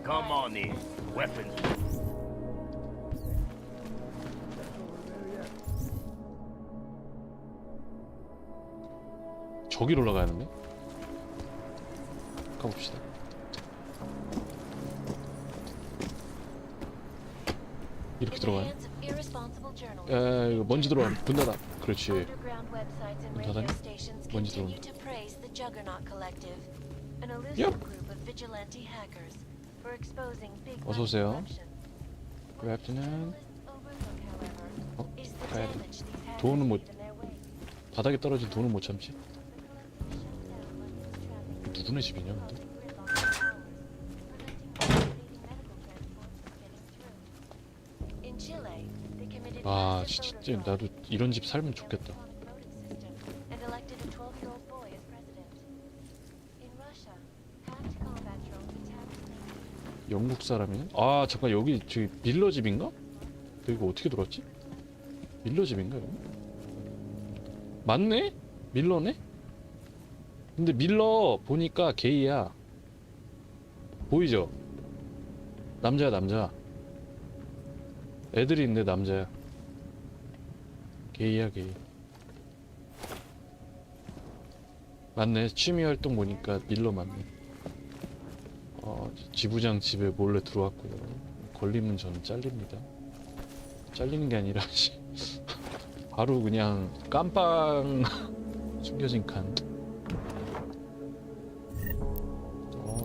Come on in. Weapons. 저기로 올라가야하는데? 가봅시다. 이렇게 들어가요? 야 이거 먼지 들어와. 문 닫아. 그렇지. 문 닫아니? 먼지 들어온다. 얍! 어서오세요. Good afternoon. 가야 돼. 돈은 못 바닥에 떨어진 돈은 못 참지. 누구네 집이냐 근데? 아 진짜 나도 이런 집 살면 좋겠다. 영국 사람이네? 아 잠깐 여기 저기 밀러 집인가? 여기가 어떻게 들어왔지? 밀러 집인가 여기? 맞네? 밀러네? 근데 밀러 보니까 게이야. 보이죠? 남자야 남자. 애들이 있는데 남자야. 게이야 게이. 맞네. 취미활동 보니까 밀러 맞네. 지부장 집에 몰래 들어왔고요. 걸리면 저는 잘립니다. 잘리는 게 아니라 바로 그냥 깜빵 숨겨진 칸.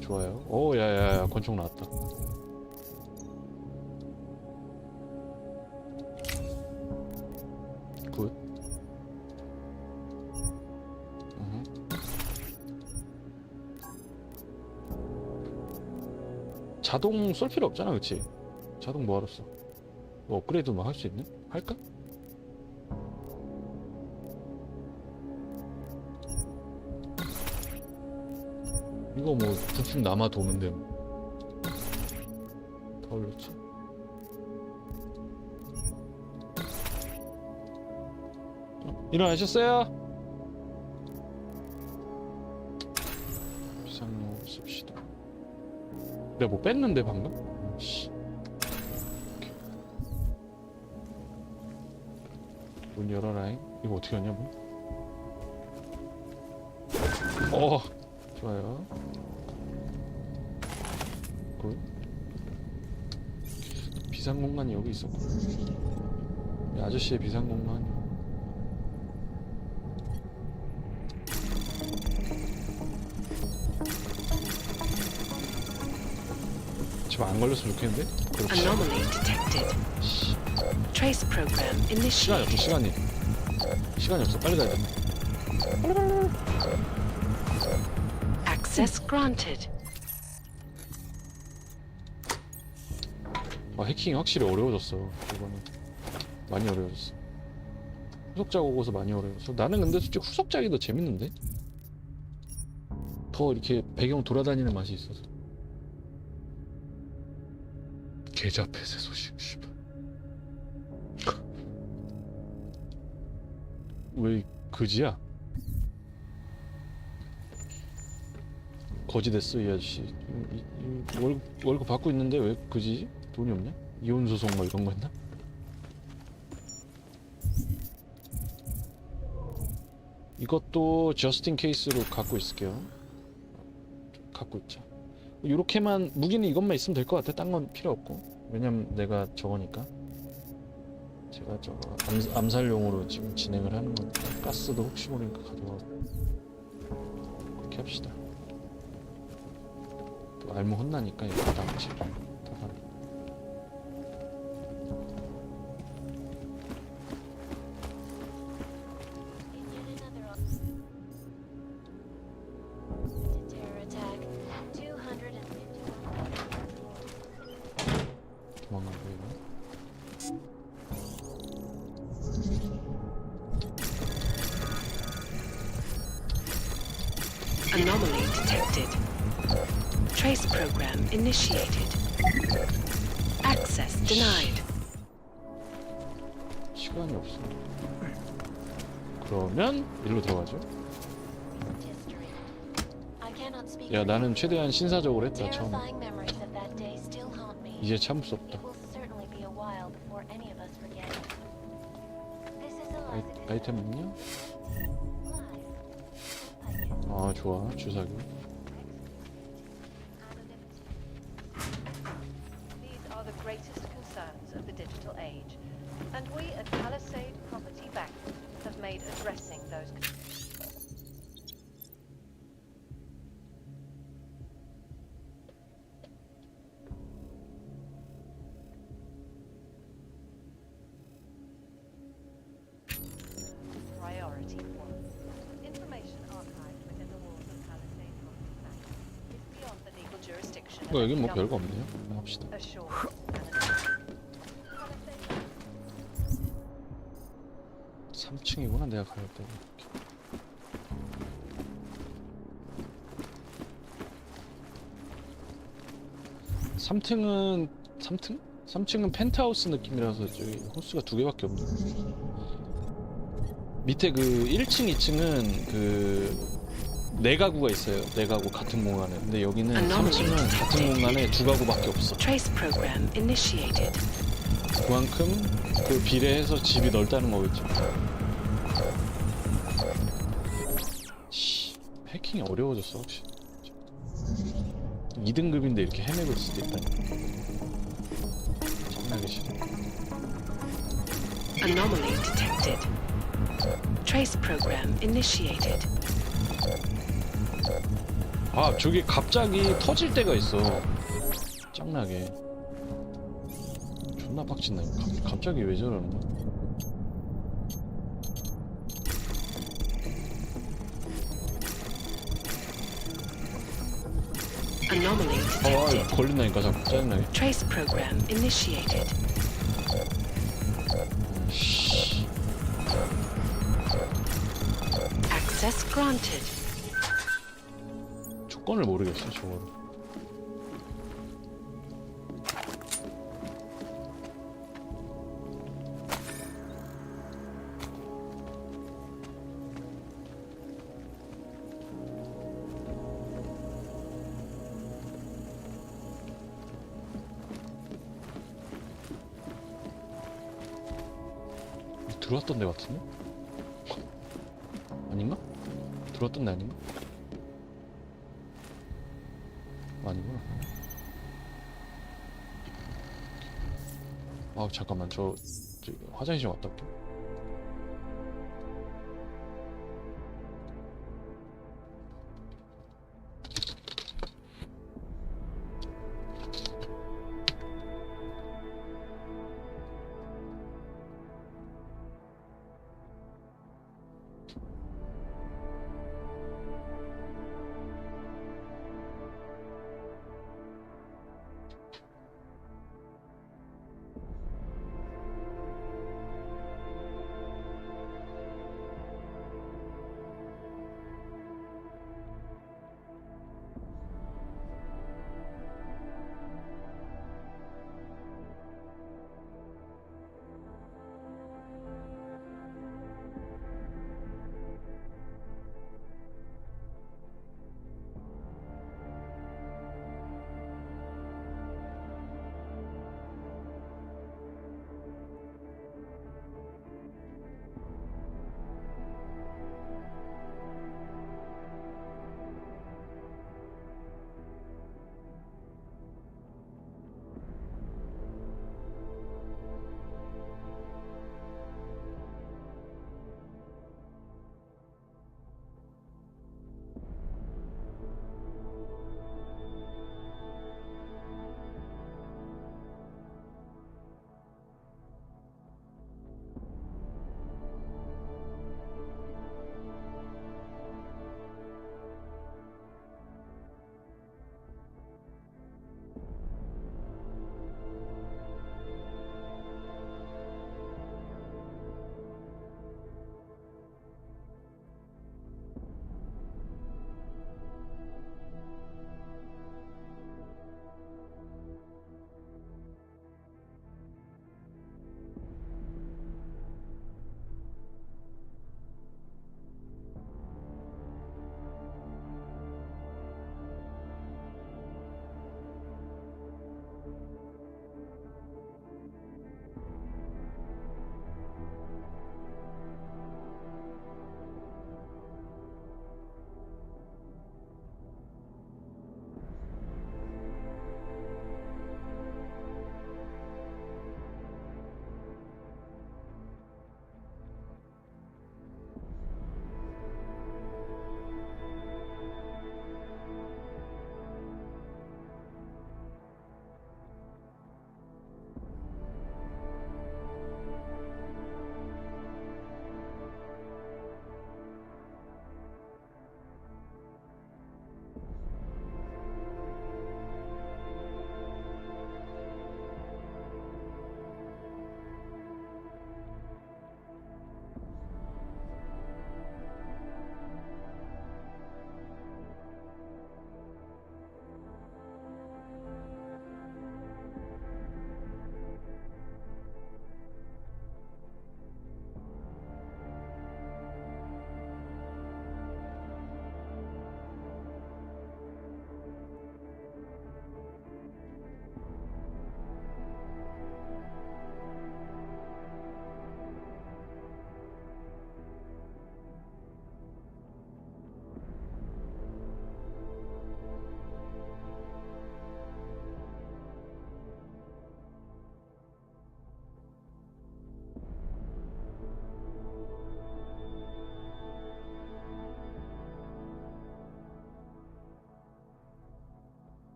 좋아요. 야야야 권총 나왔다. 굿. 자동 쏠 필요 없잖아, 그치? 자동 뭐하러 써? 뭐 업그레이드 뭐 할 수 있네? 할까? 이거 뭐 부품 남아도면 돼. 더 올렸지? 일어나셨어요? 비상용 씁시다. 내가 뭐 뺐는데 방금? 씨. 문 열어라잉. 이거 어떻게 하냐 문? 좋아요. 굿. 비상공간이 여기 있었고. 아저씨의 비상공간. 지금 안 걸렸으면 좋겠는데? 그렇지. Anomaly detected. Trace program initiated. 시간이 없어 빨리 가야 돼. Access granted. 아, 해킹이 확실히 어려워졌어. 이거는 많이 어려워졌어. 후속작 오고서 많이 어려워졌어. 나는 근데 솔직히 후속작이 더 재밌는데? 더 이렇게 배경 돌아다니는 맛이 있어서. 계좌 폐쇄 소식. 씨발. 왜 그지야? 거지 됐어 이 아저씨. 월급 받고 있는데 왜 그지? 돈이 없냐? 이혼 소송 뭐 이런 거 했나? 이것도 저스틴 케이스로 갖고 있을게요. 갖고 있자. 요렇게만 무기는 이것만 있으면 될 것 같아. 딴 건 필요 없고. 왜냐면 내가 저거니까. 제가 저거 암살용으로 지금 진행을 하는 거니까. 가스도 혹시 모르니까 가져가고. 그렇게 합시다. 또 알면 혼나니까 이거 다 같이. Anomaly detected. Trace program initiated. Access denied. 시간이 없어. 그러면 일로 들어가죠. 야, 나는 최대한 신사적으로 했다 처음에. 이제 참을 수 없다. 아이템 있냐? 아, 좋아. 주사기. These are the greatest concerns of the digital age, and we at Palisade Property Bank have made addressing those priority one. Information archived within the walls of Palisade Property Bank is beyond the legal jurisdiction of 여긴 the 뭐 별거 government. 없네요. 그냥 합시다. Assurance and 3층이구나 내가 가야 돼. 3층은 펜트하우스 느낌이라서 저기 호수가 2개밖에 없네. 밑에 그 1층, 2층은 그 4가구가 있어요. 4가구 같은 공간에. 근데 여기는 3층은 같은 공간에 2가구밖에 없어. Trace program initiated. 그만큼 그 비례해서 집이 넓다는 거겠죠. 해킹이 어려워졌어 확실히. 2등급인데 이렇게 헤매고 있을 때 있다니. 장난하기 싫어. Anomaly detected. Trace program initiated. 아, 저게 갑자기 터질 때가 있어. 짱나게. 존나 빡친다. 갑자기 왜 저러는 거야? Anomaly detected. 걸린다니까 자꾸 짜증나게. Trace program initiated. Access granted. 조건을 모르겠어 저거를. 들어왔던 데 같은데? 아닌가? 들어왔던 데 아닌가? 아니구나. 아, 잠깐만 저 화장실 좀 갔다 올게.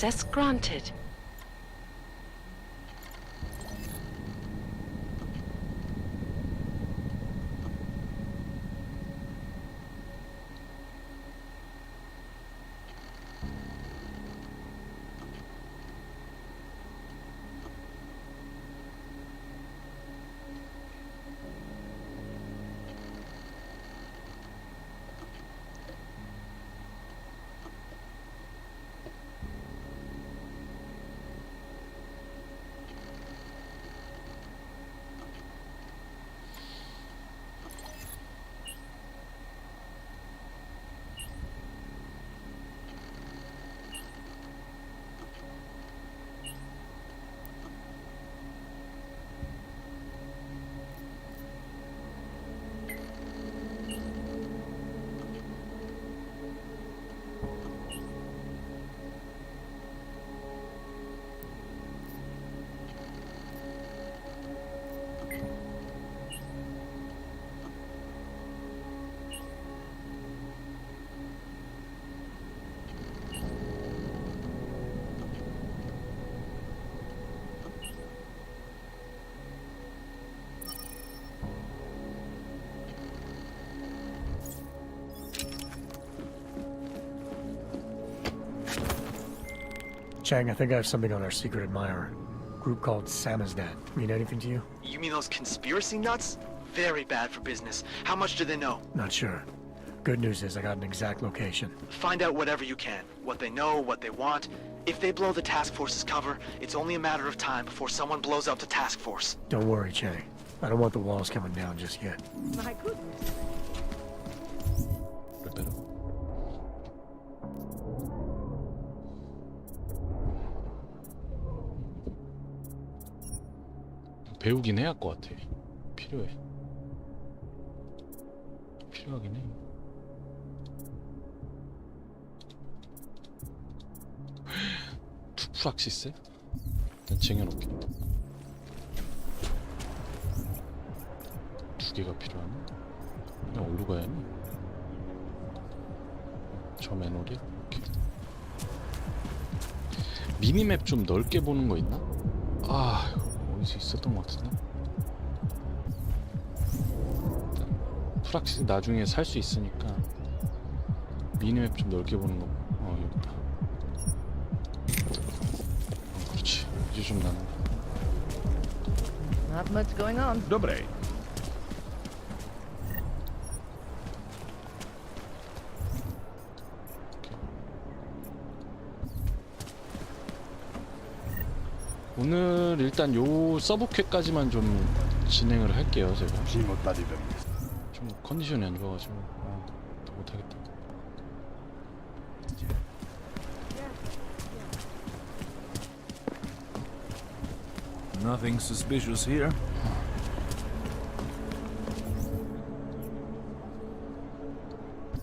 Access granted. Chang, I think I have something on our secret admirer. Group called Samizdat. Mean anything to you? You mean those conspiracy nuts? Very bad for business. How much do they know? Not sure. Good news is I got an exact location. Find out whatever you can. What they know, what they want. If they blow the task force's cover, it's only a matter of time before someone blows up the task force. Don't worry, Chang. I don't want the walls coming down just yet. My goodness. 배우긴 해야 할 것 같아. 필요해. 필요하긴 해. 투프락시스? 일단 쟁여놓게. 두 개가 필요하네. 그냥 어디로 가야 하니? 저 맨홀이야? 오케이. 미니맵 좀 넓게 보는 거 있나? 아, 어디서 있었던 것 같은데? 프락시 나중에 살 수 있으니까 미니맵 좀 넓게 보는 거. 여기다. 그렇지. 이제 좀 나는. Not much going on. Dobre. 오늘 일단 요 서브퀘까지만 좀 진행을 할게요. 제가 좀 컨디션이 안 좋아가지고 더 못하겠다. Nothing suspicious here.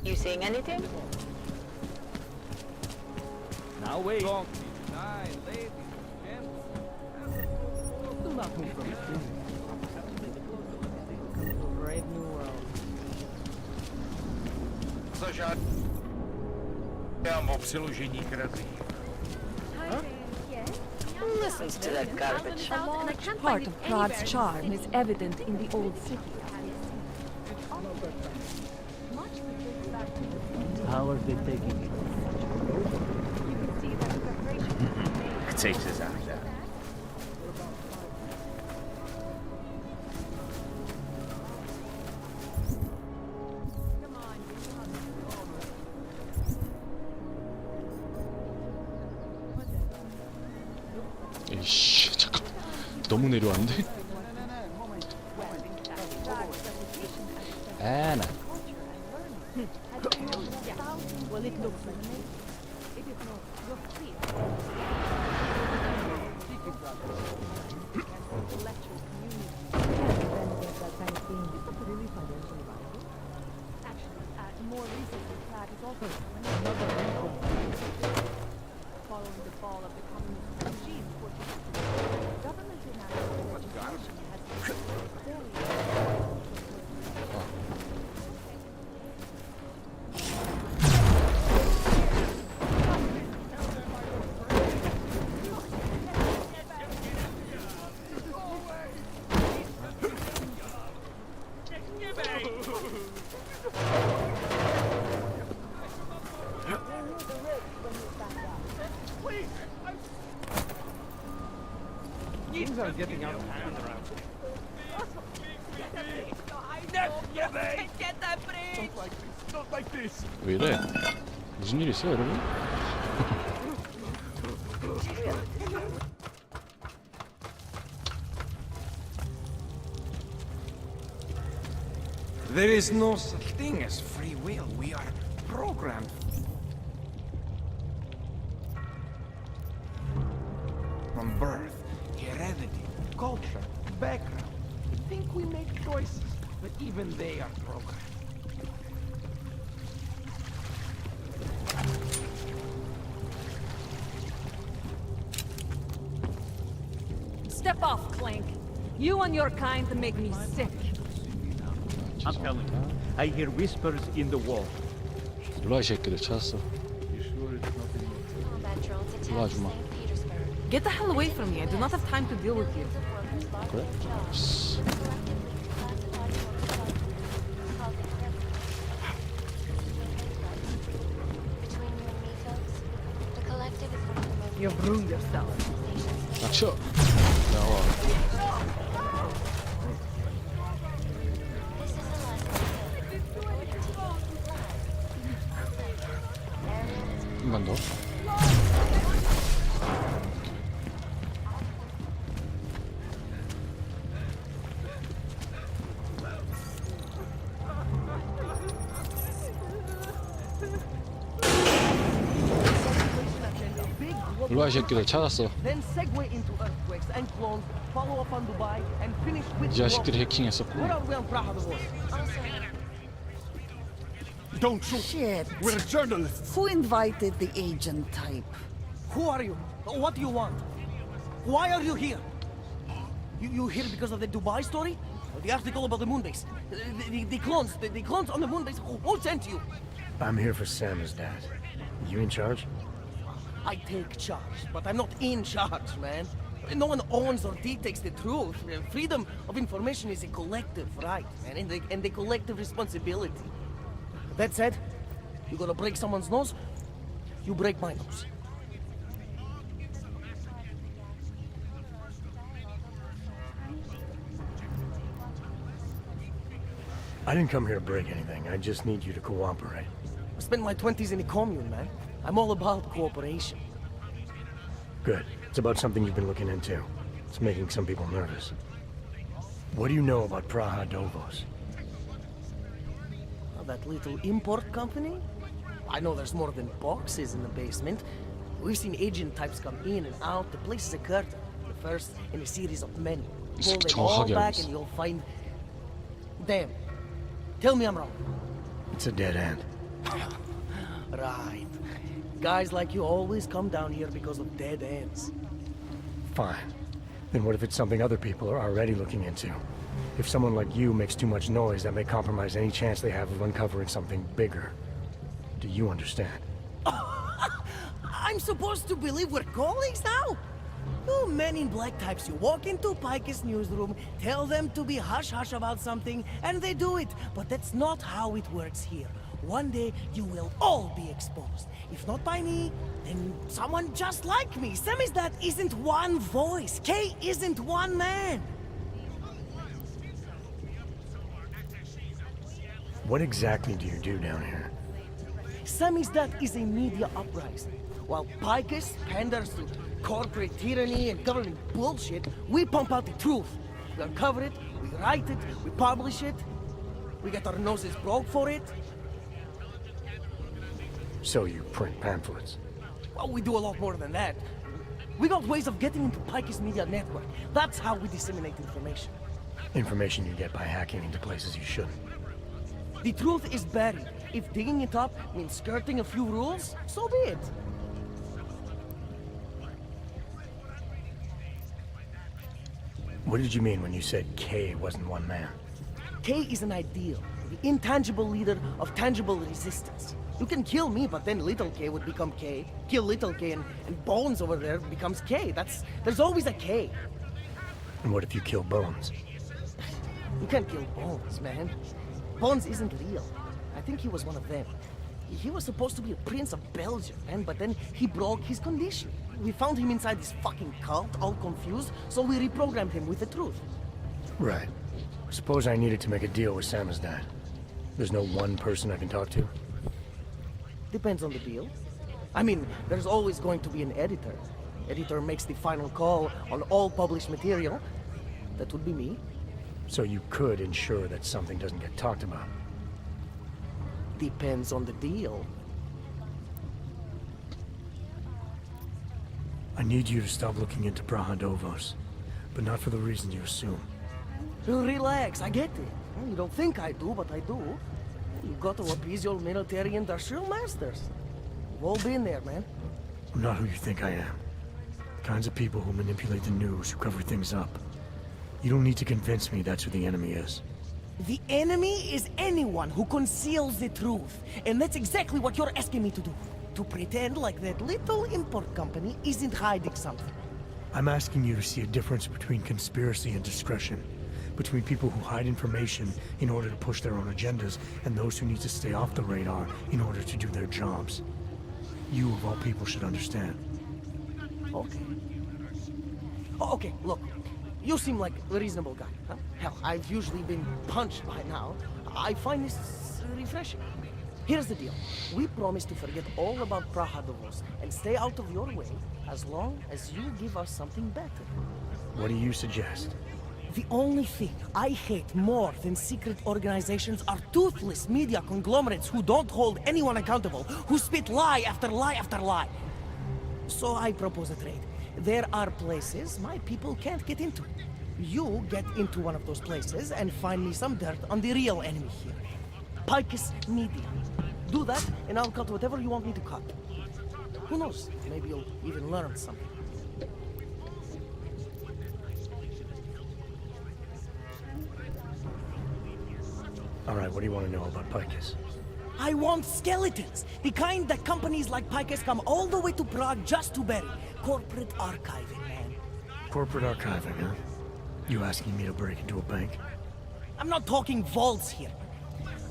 You seeing anything? Now wait. Brave new world. o přiložení krazí. Who listens to that garbage? A large part of Prague's charm is evident in the old city. How are they taking it? Chceš se zahřát? 에이씨, 잠깐. 너무 내려왔는데? 아, 나. Well, it looks like it is not your fleet. Intellectual community. Actually, more recently, Prague is also following the fall of the communist regime, government in that has very Things are getting out of hand around here. Get that bridge! Not like this! 왜 이래? 무슨 일 있어요, 여러분? There is no such thing as free will. We are programmed. From birth, heredity, culture, background. We think we make choices, but even they are programmed. Step off, Clank. You and your kind make me sick. I'm telling you, I hear whispers in the wall. 일로와 이 새끼들 찾았어. 일로와 아줌마. Get the hell away from me. I do not have time to deal with you. 그래? 씨. You've ruined yourself. 닥쳐. 나와. 한번 더. 일로와 이 새끼들 찾았어. Then segue into earthquakes and clones, follow up on Dubai, and finish with 이 자식들이 해킹했었고. What are we on Praha the Boss? Don't shoot! Shit. We're journalists! Who invited the agent type? Who are you? What do you want? Why are you here? You here because of the Dubai story? The article about the moon base? The clones on the moon base? Who sent you? I'm here for Sam's dad. You in charge? I take charge, but I'm not in charge, man. No one owns or dictates the truth. Freedom of information is a collective right, man, and a collective responsibility. That said, you gonna break someone's nose? You break my nose. I didn't come here to break anything. I just need you to cooperate. I spent my 20s in a commune, man. I'm all about cooperation. Good. It's about something you've been looking into. It's making some people nervous. What do you know about Praha Dovos? That little import company? I know there's more than boxes in the basement. We've seen agent types come in and out. The place is a curtain. The first in a series of many. Pull them all back and you'll find... Damn. Tell me I'm wrong. It's a dead end. Right. Guys like you always come down here because of dead ends. Fine. Then what if it's something other people are already looking into? If someone like you makes too much noise, that may compromise any chance they have of uncovering something bigger. Do you understand? I'm supposed to believe we're colleagues now? You men in black types, you walk into Pike's newsroom, tell them to be hush-hush about something, and they do it. But that's not how it works here. One day, you will all be exposed. If not by me, then someone just like me. Samizdat isn't one voice. K isn't one man. What exactly do you do down here? Samizdat is a media uprising. While Picus panders to corporate tyranny and government bullshit, we pump out the truth. We uncover it, we write it, we publish it. We get our noses broke for it. So you print pamphlets? Well, we do a lot more than that. We got ways of getting into Pike's media network. That's how we disseminate information. Information you get by hacking into places you shouldn't. The truth is buried. If digging it up means skirting a few rules, so be it. What did you mean when you said K wasn't one man? K is an ideal, the intangible leader of tangible resistance. You can kill me, but then little K would become K. Kill little K and Bones over there becomes K. There's always a K. And what if you kill Bones? You can't kill Bones, man. Bones isn't real. I think he was one of them. He was supposed to be a prince of Belgium, man, but then he broke his condition. We found him inside this fucking cult, all confused, so we reprogrammed him with the truth. Right. Suppose I needed to make a deal with Samizdat. There's no one person I can talk to? Depends on the deal. I mean, there's always going to be an editor. Editor makes the final call on all published material. That would be me. So you could ensure that something doesn't get talked about? Depends on the deal. I need you to stop looking into Brahadovos, but not for the reason you assume. Relax, I get it. You don't think I do, but I do. You got to appease your military industrial masters. We've all been there, man. I'm not who you think I am. The kinds of people who manipulate the news, who cover things up. You don't need to convince me that's who the enemy is. The enemy is anyone who conceals the truth. And that's exactly what you're asking me to do. To pretend like that little import company isn't hiding something. I'm asking you to see a difference between conspiracy and discretion. Between people who hide information in order to push their own agendas and those who need to stay off the radar in order to do their jobs. You, of all people, should understand. Okay. Okay, look. You seem like a reasonable guy, huh? Hell, I've usually been punched by now. I find this refreshing. Here's the deal. We promise to forget all about Brahadovos and stay out of your way as long as you give us something better. What do you suggest? The only thing I hate more than secret organizations are toothless media conglomerates who don't hold anyone accountable, who spit lie after lie after lie. So I propose a trade. There are places my people can't get into. You get into one of those places and find me some dirt on the real enemy here. Picus Media. Do that, and I'll cut whatever you want me to cut. Who knows? Maybe you'll even learn something. All right, what do you want to know about Picus? I want skeletons! The kind that companies like Picus come all the way to Prague just to bury. Corporate archiving, man. Corporate archiving, huh? You asking me to break into a bank? I'm not talking vaults here.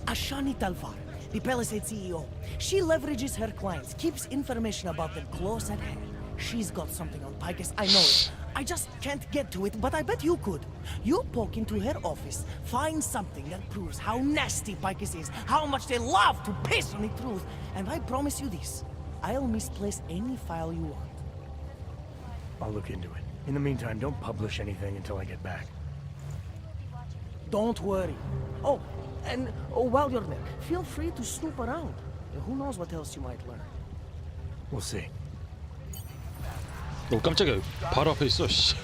Ashani Talvar, the Palisade CEO. She leverages her clients, keeps information about them close at hand. She's got something on Picus, I know it. I just can't get to it, but I bet you could. You poke into her office, find something that proves how nasty Picus is, how much they love to piss on the truth, and I promise you this. I'll misplace any file you want. I'll look into it. In the meantime, don't publish anything until I get back. Don't worry. Oh, and while you're there, feel free to snoop around. Who knows what else you might learn. We'll see. 오 깜짝이야. 바로 앞에 있어. 씨.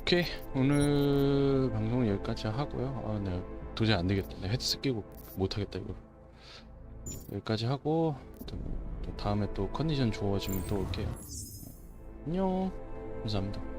오케이, 오늘 방송은 여기까지 하고요. 아, 네, 도저히 안 되겠다. 네, 헤드셋 끼고 못 하겠다 이거. 여기까지 하고 또 다음에 또 컨디션 좋아지면 또 올게요. 안녕. 감사합니다.